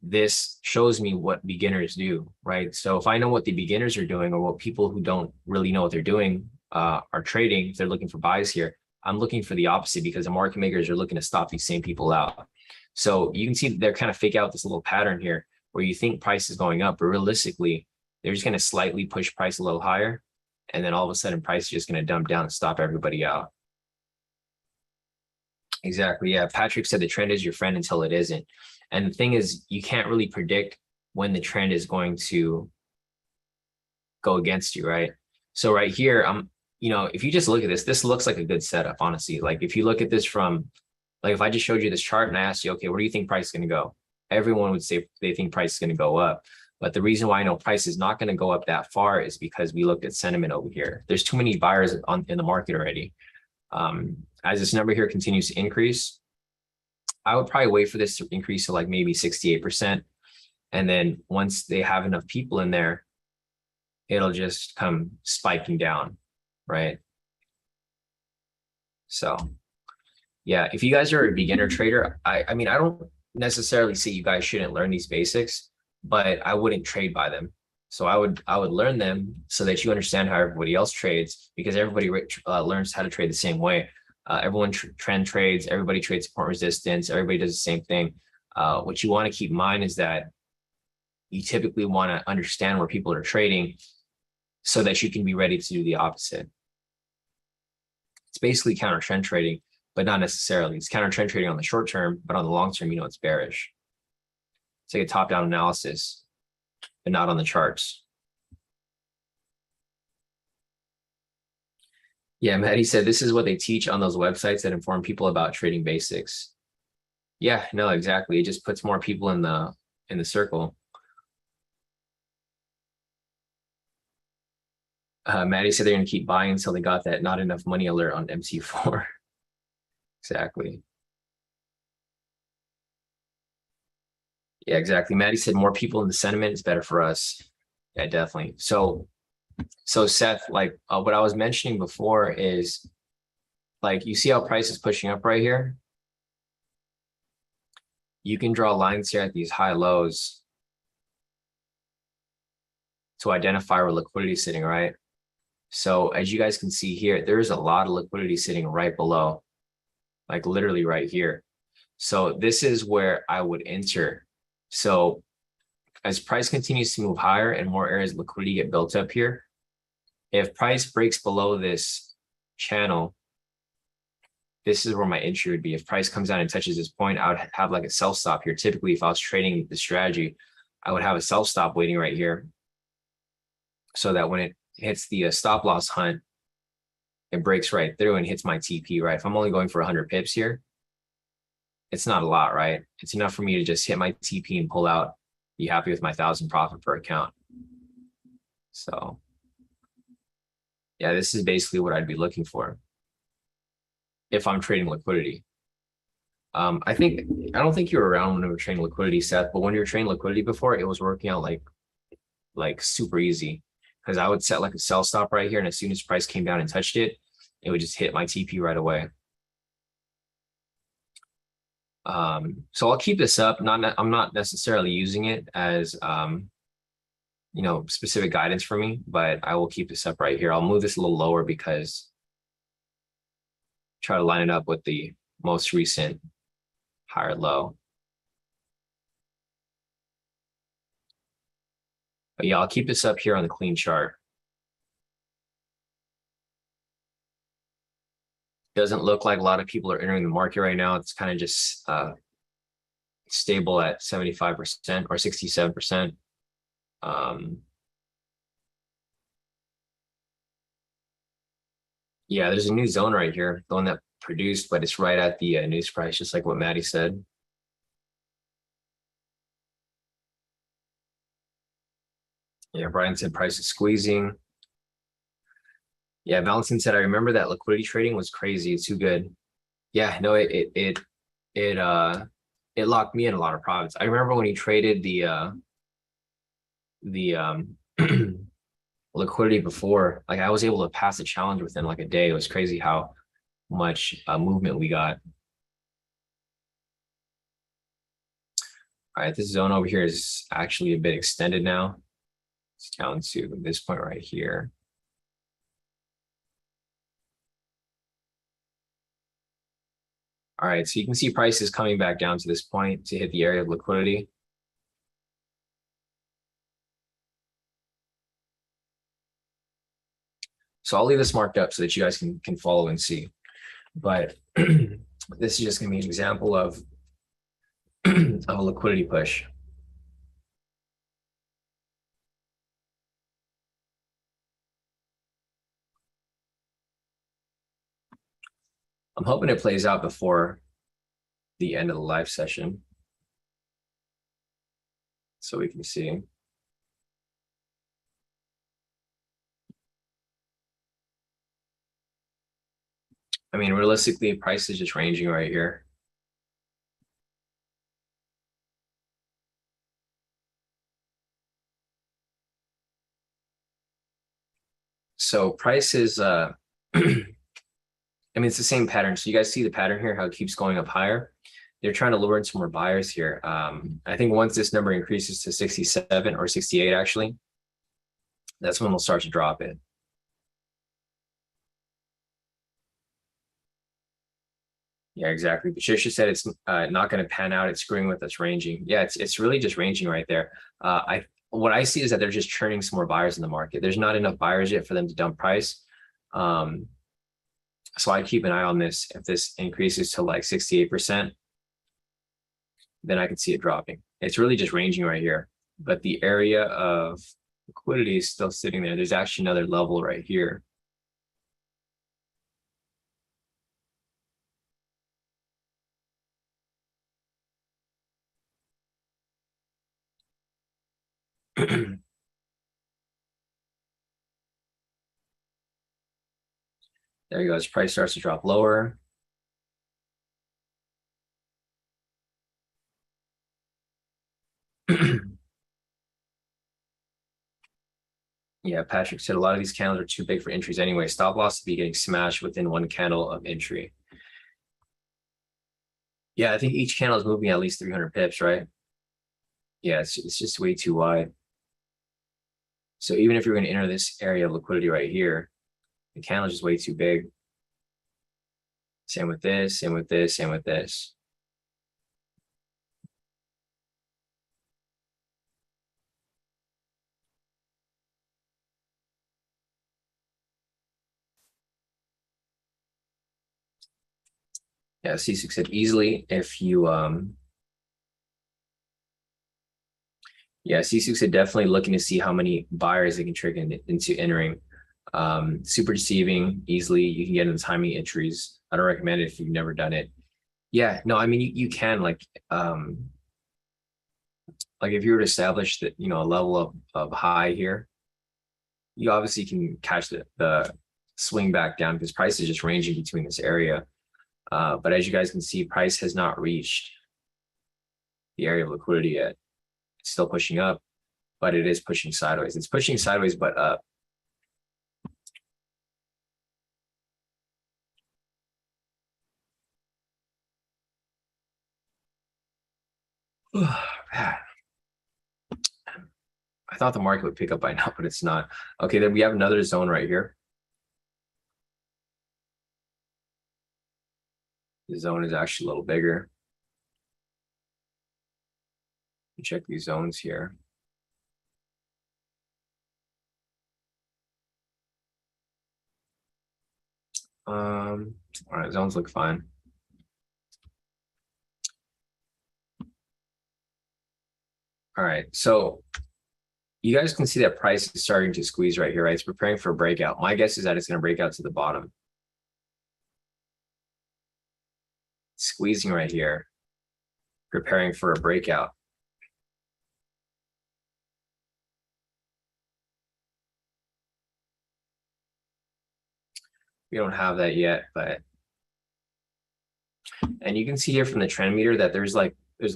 this shows me what beginners do, right? So if I know what the beginners are doing or what people who don't really know what they're doing are trading, if they're looking for buys here, I'm looking for the opposite because the market makers are looking to stop these same people out. So you can see they're kind of fake out this little pattern here where you think price is going up, but realistically, they're just going to slightly push price a little higher. And then all of a sudden price is just going to dump down and stop everybody out. Exactly. Yeah. Patrick said the trend is your friend until it isn't. And the thing is, you can't really predict when the trend is going to go against you, right? So right here, you know, if you just look at this, this looks like a good setup, honestly. Like if you look at this from, like if I just showed you this chart and I asked you, okay, where do you think price is going to go? Everyone would say they think price is going to go up. But the reason why I know price is not going to go up that far is because we looked at sentiment over here. There's too many buyers in the market already. As this number here continues to increase, I would probably wait for this to increase to like maybe 68%. And then once they have enough people in there, it'll just come spiking down, right? So yeah, if you guys are a beginner trader, I mean, I don't necessarily say you guys shouldn't learn these basics, but I wouldn't trade by them. So I would learn them so that you understand how everybody else trades, because everybody learns how to trade the same way. Everyone trend trades, everybody trades support resistance, everybody does the same thing. What you want to keep in mind is that you typically want to understand where people are trading so that you can be ready to do the opposite. It's basically counter trend trading, but not necessarily. It's counter trend trading on the short term, but on the long term, you know, it's bearish. It's like a top-down analysis, but not on the charts. Yeah, Maddie said this is what they teach on those websites that inform people about trading basics. Yeah, no, exactly. It just puts more people in the circle. Maddie said they're going to keep buying until they got that not enough money alert on MT4. Exactly. Yeah, exactly. Maddie said more people in the sentiment is better for us. Yeah, definitely. So Seth, like what I was mentioning before is, like, you see how price is pushing up right here? You can draw lines here at these high lows to identify where liquidity is sitting, right? So as you guys can see here, there's a lot of liquidity sitting right below, like literally right here. So this is where I would enter. So as price continues to move higher and more areas of liquidity get built up here, if price breaks below this channel, this is where my entry would be. If price comes down and touches this point, I would have like a sell stop here. Typically, if I was trading the strategy, I would have a sell stop waiting right here, so that when it hits the stop loss hunt, it breaks right through and hits my TP, right? If I'm only going for 100 pips here, it's not a lot, right? It's enough for me to just hit my TP and pull out, be happy with my 1,000 profit per account. So yeah, this is basically what I'd be looking for if I'm trading liquidity. I don't think you were around when we were trading liquidity, Seth, but when you were trading liquidity before, it was working out like super easy, because I would set like a sell stop right here, and as soon as price came down and touched it, it would just hit my TP right away. So I'll keep this up. I'm not necessarily using it as specific guidance for me, but I will keep this up right here. I'll move this a little lower because try to line it up with the most recent higher low. But yeah, I'll keep this up here on the clean chart. Doesn't look like a lot of people are entering the market right now. It's kind of just stable at 75% or 67%. Yeah, there's a new zone right here, the one that produced, but it's right at the news price, just like what Maddie said. Yeah, Brian said price is squeezing. Yeah, Valentin said, I remember that liquidity trading was crazy. It's too good. Yeah, no, it locked me in a lot of profits. I remember when he traded the liquidity before, like I was able to pass the challenge within like a day. It was crazy how much movement we got. All right, this zone over here is actually a bit extended now. It's down to this point right here. All right, so you can see prices coming back down to this point to hit the area of liquidity. So I'll leave this marked up so that you guys can follow and see. But this is just going to be an example of a liquidity push. I'm hoping it plays out before the end of the live session so we can see. I mean, realistically, price is just ranging right here. So price is, I mean, it's the same pattern. So you guys see the pattern here, how it keeps going up higher. They're trying to lure in some more buyers here. I think once this number increases to 67 or 68, actually, that's when we'll start to drop it. Yeah, exactly. Patricia said it's not going to pan out. It's screwing with us ranging. Yeah, it's really just ranging right there. What I see is that they're just churning some more buyers in the market. There's not enough buyers yet for them to dump price. So I keep an eye on this. If this increases to like 68%, then I can see it dropping. It's really just ranging right here. But the area of liquidity is still sitting there. There's actually another level right here. There you go. As price starts to drop lower. Yeah, Patrick said a lot of these candles are too big for entries anyway. Stop loss to be getting smashed within one candle of entry. Yeah, I think each candle is moving at least 300 pips, right? Yeah, it's just way too wide. So even if you're going to enter this area of liquidity right here, the candle is just way too big. Same with this, same with this, same with this. Yeah, C6 said easily if you yeah, C6 said definitely looking to see how many buyers they can trigger into entering. Super deceiving easily. You can get into timing entries. I don't recommend it if you've never done it. Yeah, no, I mean you can like if you were to establish that, a level of high here, you obviously can catch the swing back down because price is just ranging between this area. But as you guys can see, price has not reached the area of liquidity yet. It's still pushing up, but it is pushing sideways. It's pushing sideways, but up. Man, I thought the market would pick up by now, but it's not. Okay, then we have another zone right here. The zone is actually a little bigger. Check these zones here. All right, zones look fine. All right, so you guys can see that price is starting to squeeze right here, right? It's preparing for a breakout. My guess is that it's going to break out to the bottom. Squeezing right here, preparing for a breakout. We don't have that yet, but and you can see here from the trend meter that there's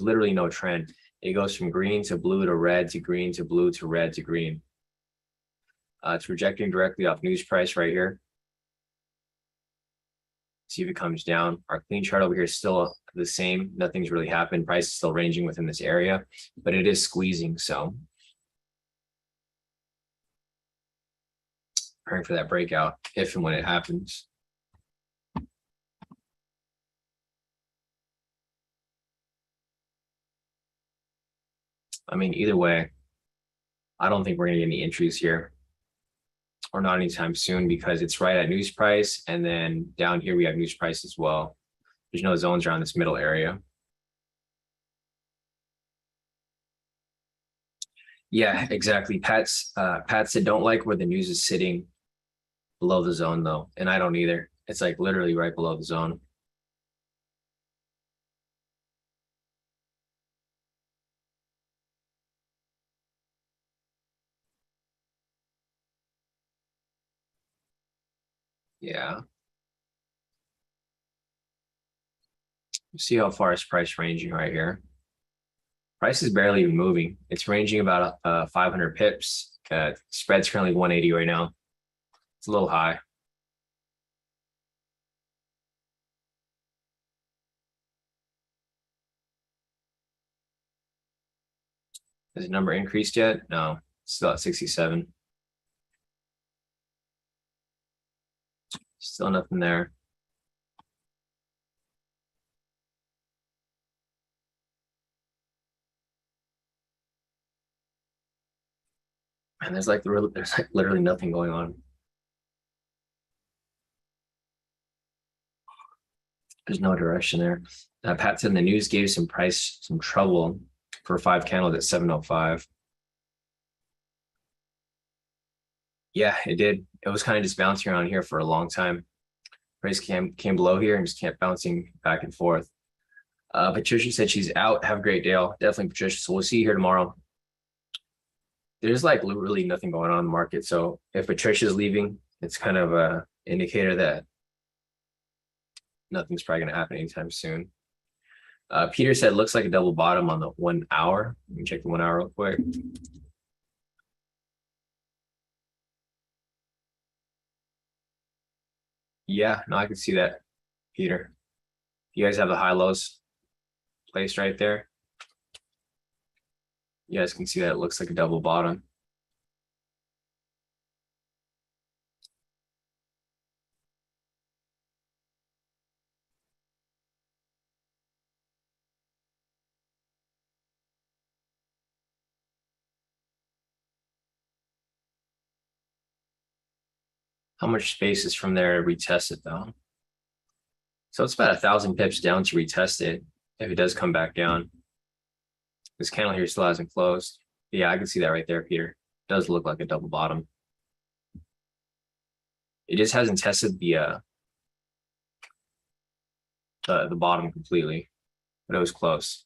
literally no trend. It goes from green to blue to red to green to blue to red to green. It's projecting directly off news price right here. See if it comes down. Our clean chart over here is still the same. Nothing's really happened. Price is still ranging within this area, but it is squeezing. So preparing for that breakout if and when it happens. I mean, either way, I don't think we're going to get any entries here, or not anytime soon, because it's right at news price. And then down here, we have news price as well. There's no zones around this middle area. Yeah, exactly. Pat said don't like where the news is sitting below the zone though. And I don't either. It's like literally right below the zone. Yeah. See how far is price ranging right here. Price is barely even moving. It's ranging about 500 pips. Spread's currently 180 right now. It's a little high. Has the number increased yet? No, still at 67. Still nothing there. And there's like literally nothing going on. There's no direction there. Pat said the news gave some price some trouble for 5 candles at 705. Yeah, it did. It was kind of just bouncing around here for a long time. Price came below here and just kept bouncing back and forth. Patricia said she's out. Have a great day, all. Definitely, Patricia. So we'll see you here tomorrow. There's like really nothing going on in the market. So if Patricia's leaving, it's kind of a indicator that nothing's probably going to happen anytime soon. Peter said looks like a double bottom on the 1 hour. Let me check the 1 hour real quick. Yeah, no, I can see that, Peter. You guys have the high lows placed right there. You guys can see that it looks like a double bottom. How much space is from there to retest it though? So it's about 1,000 pips down to retest it if it does come back down. This candle here still hasn't closed. Yeah, I can see that right there, Peter. It does look like a double bottom. It just hasn't tested the bottom completely, but it was close.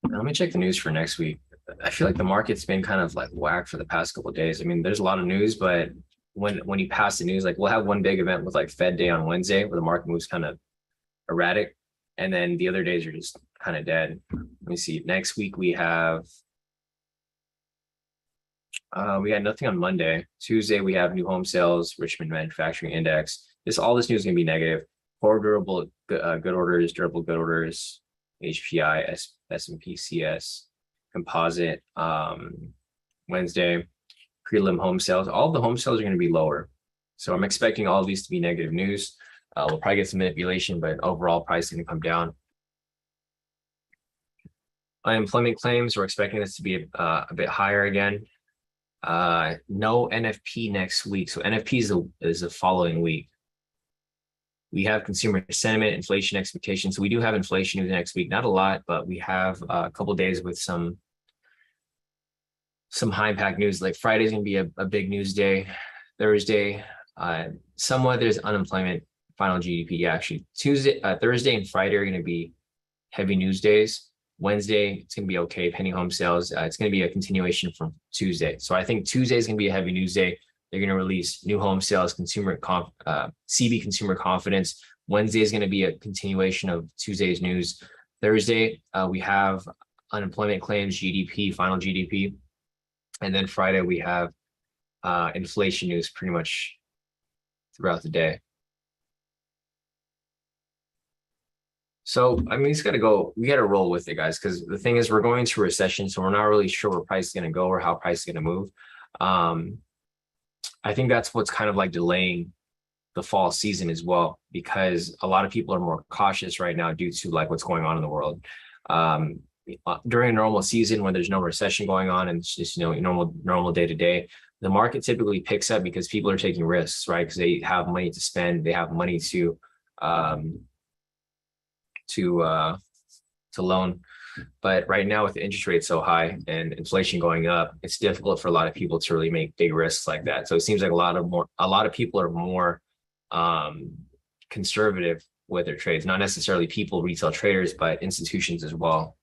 Now, let me check the news for next week. I feel like the market's been kind of like whack for the past couple of days. I mean, there's a lot of news, but when you pass the news, like we'll have one big event with like Fed Day on Wednesday where the market moves kind of erratic, and then the other days are just kind of dead. Let me see. Next week we have We got nothing on Monday. Tuesday, we have new home sales, Richmond Manufacturing Index. All this news is going to be negative. Core durable good orders, durable good orders, HPI, S&P CS, composite. Wednesday, prelim home sales. All the home sales are going to be lower. So I'm expecting all of these to be negative news. We'll probably get some manipulation, but overall price is going to come down. Unemployment claims, we're expecting this to be a bit higher again. No NFP next week. So NFP is the following week. We have consumer sentiment, inflation expectations. So we do have inflation news next week. Not a lot, but we have a couple of days with some high impact news. Like Friday's going to be a big news day. Thursday, somewhat there's unemployment, final GDP. Yeah, actually Thursday and Friday are going to be heavy news days. Wednesday, it's going to be okay, pending home sales. It's going to be a continuation from Tuesday. So I think Tuesday is going to be a heavy news day. They're going to release new home sales, CB consumer confidence. Wednesday is going to be a continuation of Tuesday's news. Thursday, we have unemployment claims, GDP, final GDP. And then Friday, we have inflation news pretty much throughout the day. So, I mean, we got to roll with it, guys, because the thing is we're going into a recession, so we're not really sure where price is going to go or how price is going to move. I think that's what's kind of like delaying the fall season as well, because a lot of people are more cautious right now due to like what's going on in the world. During a normal season when there's no recession going on and it's just, normal day to day, the market typically picks up because people are taking risks, right? Because they have money to spend, they have money to loan. But right now with the interest rate so high and inflation going up, it's difficult for a lot of people to really make big risks like that. So it seems like a lot of people are more conservative with their trades, not necessarily people, retail traders, but institutions as well.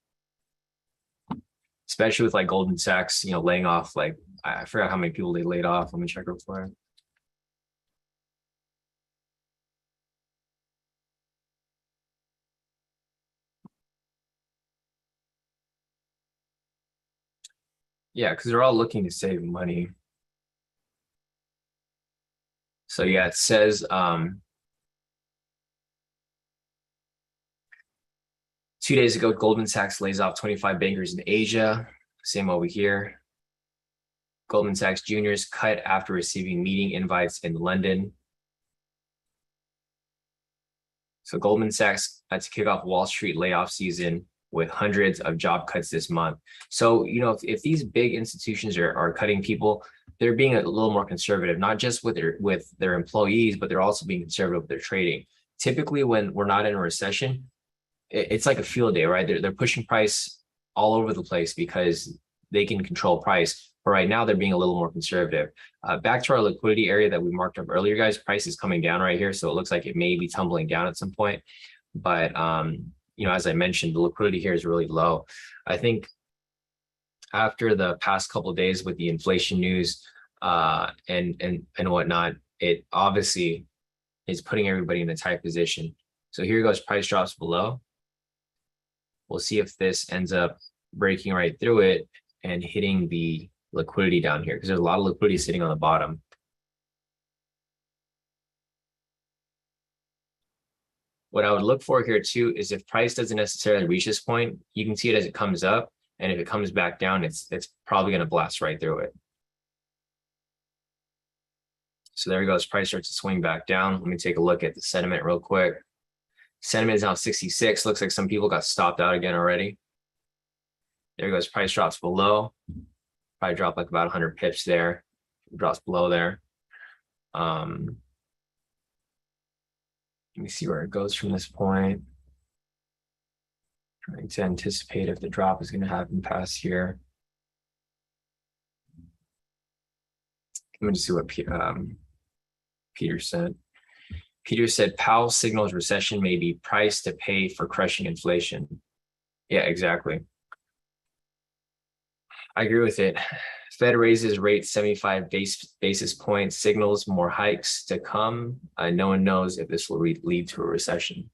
Especially with like Goldman Sachs, laying off, like I forgot how many people they laid off. Let me check real quick. Yeah, because they're all looking to save money. So yeah, it says 2 days ago, Goldman Sachs lays off 25 bankers in Asia. Same over here. Goldman Sachs juniors cut after receiving meeting invites in London. So Goldman Sachs had to kick off Wall Street layoff season with hundreds of job cuts this month. So, if these big institutions are cutting people, they're being a little more conservative, not just with their employees, but they're also being conservative with their trading. Typically, when we're not in a recession, it's like a field day, right? They're pushing price all over the place because they can control price. But right now, they're being a little more conservative. Back to our liquidity area that we marked up earlier, guys, price is coming down right here. So it looks like it may be tumbling down at some point. But, as I mentioned, the liquidity here is really low. I think after the past couple of days with the inflation news and whatnot, it obviously is putting everybody in a tight position. So here goes, price drops below. We'll see if this ends up breaking right through it and hitting the liquidity down here, because there's a lot of liquidity sitting on the bottom. What I would look for here too is if price doesn't necessarily reach this point, you can see it as it comes up. And if it comes back down, it's probably going to blast right through it. So there we go. As price starts to swing back down. Let me take a look at the sentiment real quick. Sentiment is now 66. Looks like some people got stopped out again already. There goes. Price drops below. Probably drop like about 100 pips there. Drops below there. Let me see where it goes from this point. Trying to anticipate if the drop is going to happen past here. Let me just see what Peter said. Peter said, Powell signals recession may be priced to pay for crushing inflation. Yeah, exactly. I agree with it. Fed raises rates 75 basis points, signals more hikes to come. No one knows if this will lead to a recession.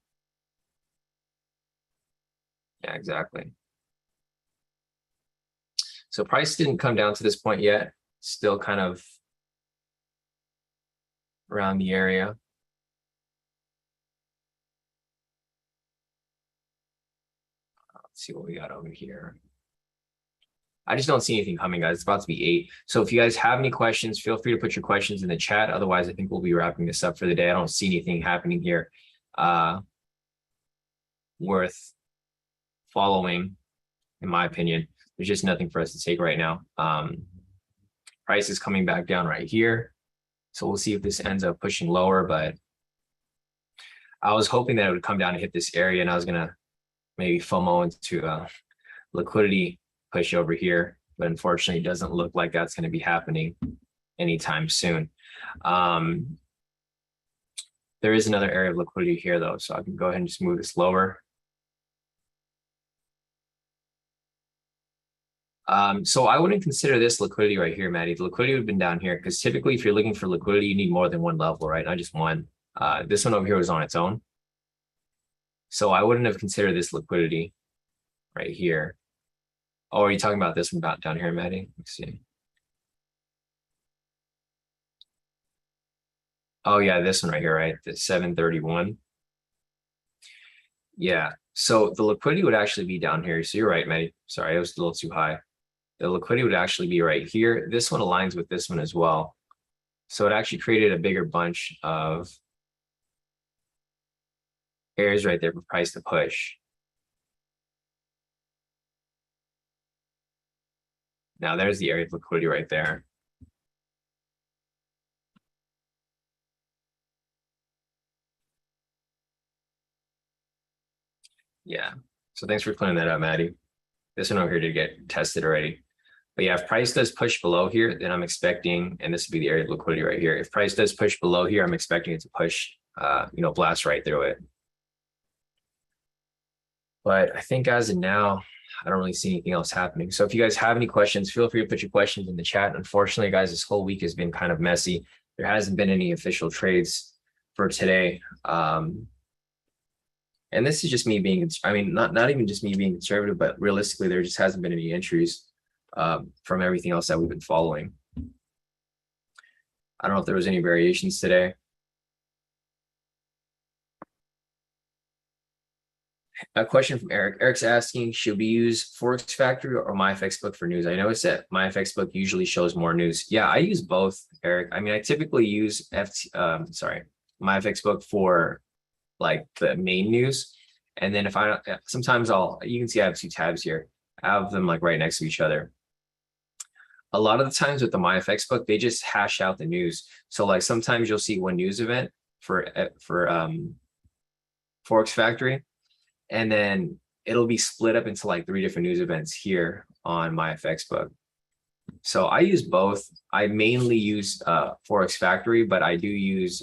Yeah, exactly. So price didn't come down to this point yet. still kind of around the area. Let's see what we got over here. I just don't see anything coming, guys. It's about to be 8. So if you guys have any questions, feel free to put your questions in the chat. Otherwise, I think we'll be wrapping this up for the day. I don't see anything happening here worth following, in my opinion. There's just nothing for us to take right now. Price is coming back down right here. So we'll see if this ends up pushing lower, but I was hoping that it would come down and hit this area, and I was gonna maybe FOMO into a liquidity push over here, but unfortunately it doesn't look like that's going to be happening anytime soon. There is another area of liquidity here though, so I can go ahead and just move this lower. So I wouldn't consider this liquidity right here, Maddie. The liquidity would have been down here, because typically if you're looking for liquidity, you need more than one level, right? Not just one. This one over here was on its own. So I wouldn't have considered this liquidity right here. Oh, are you talking about this one down here, Maddie? Let's see. Oh yeah, this one right here, right? The 731. Yeah, so the liquidity would actually be down here. So you're right, Maddie. Sorry, it was a little too high. The liquidity would actually be right here. This one aligns with this one as well. So it actually created a bigger bunch of areas right there for price to push. Now there's the area of liquidity right there. Yeah, so thanks for clearing that up, Maddie. This one over here did get tested already. But yeah, if price does push below here, then I'm expecting, and this would be the area of liquidity right here. If price does push below here, I'm expecting it to push, blast right through it. But I think as of now, I don't really see anything else happening. So if you guys have any questions, feel free to put your questions in the chat. Unfortunately, guys, this whole week has been kind of messy. There hasn't been any official trades for today. And this is just me being, I mean, not even just me being conservative, but realistically, there just hasn't been any entries from everything else that we've been following. I don't know if there was any variations today. A question from Eric. Eric's asking, should we use Forex Factory or MyFX Book for news? I noticed that MyFX Book usually shows more news. Yeah, I use both, Eric. I mean, I typically use MyFX Book for like the main news. And then if sometimes you can see I have 2 tabs here. I have them like right next to each other. A lot of the times with the MyFX Book, they just hash out the news. So like sometimes you'll see one news event for Forex Factory, and then it'll be split up into like 3 different news events here on MyFX Book. So I use both. I mainly use Forex Factory, but I do use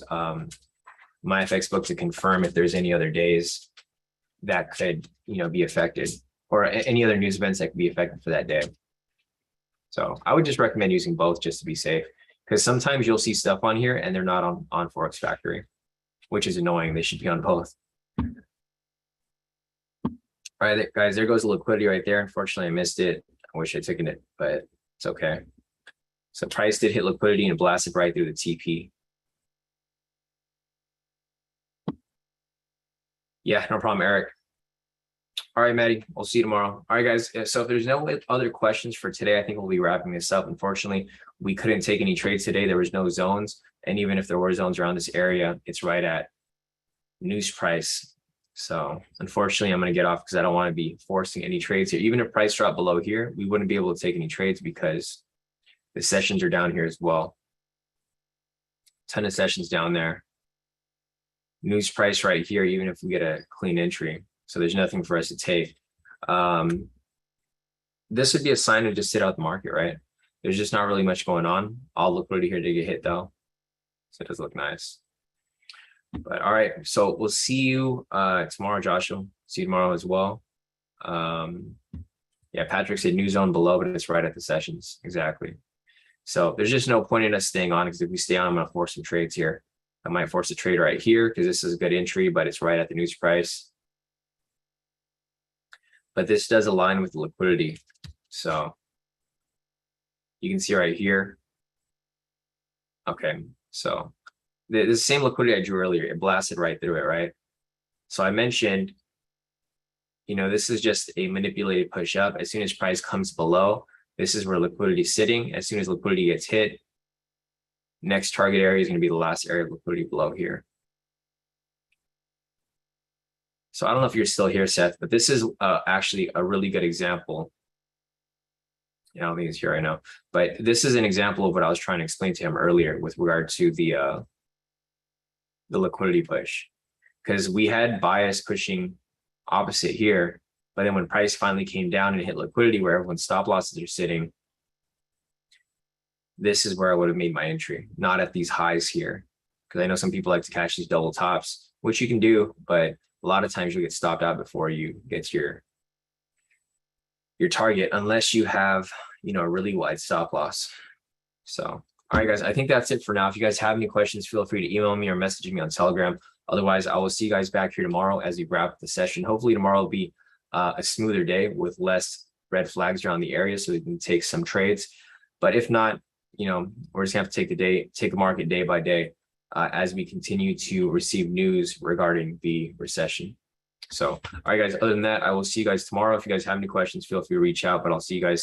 MyFX Book to confirm if there's any other days that could, be affected, or any other news events that could be affected for that day. So I would just recommend using both just to be safe, because sometimes you'll see stuff on here and they're not on Forex Factory, which is annoying. They should be on both. All right, guys, there goes the liquidity right there. Unfortunately, I missed it. I wish I'd taken it, but it's okay. So price did hit liquidity and blasted right through the TP. Yeah, no problem, Eric. All right, Maddie, we'll see you tomorrow. All right, guys. So if there's no other questions for today, I think we'll be wrapping this up. Unfortunately, we couldn't take any trades today. There was no zones. And even if there were zones around this area, it's right at news price. So unfortunately, I'm going to get off because I don't want to be forcing any trades here. Even if price dropped below here, we wouldn't be able to take any trades because the sessions are down here as well. Ton of sessions down there. News price right here, even if we get a clean entry. So there's nothing for us to take. This would be a sign to just sit out the market, right? There's just not really much going on. All liquidity here to get hit though. So it does look nice. But all right, so we'll see you tomorrow, Joshua. See you tomorrow as well. Yeah, Patrick said new zone below, but it's right at the sessions. Exactly. So there's just no point in us staying on, because if we stay on, I'm going to force some trades here. I might force a trade right here because this is a good entry, but it's right at the news price. But this does align with the liquidity. So you can see right here, Okay, so the same liquidity I drew earlier, it blasted right through it, right? So I mentioned, this is just a manipulated push up. As soon as price comes below, this is where liquidity is sitting. As soon as liquidity gets hit, next target area is going to be the last area of liquidity below here. So I don't know if you're still here, Seth, but this is actually a really good example. I don't think he's here right now, but this is an example of what I was trying to explain to him earlier with regard to the liquidity push, because we had bias pushing opposite here, but then when price finally came down and hit liquidity where everyone's stop losses are sitting, this is where I would have made my entry, not at these highs here, because I know some people like to catch these double tops, which you can do, but a lot of times you'll get stopped out before you get to your target, unless you have, a really wide stop loss. So, all right, guys, I think that's it for now. If you guys have any questions, feel free to email me or message me on Telegram. Otherwise, I will see you guys back here tomorrow as we wrap up the session. Hopefully tomorrow will be a smoother day with less red flags around the area so we can take some trades. But if not, we're just gonna have to take the market day by day as we continue to receive news regarding the recession. So, all right, guys, other than that, I will see you guys tomorrow. If you guys have any questions, feel free to reach out, but I'll see you guys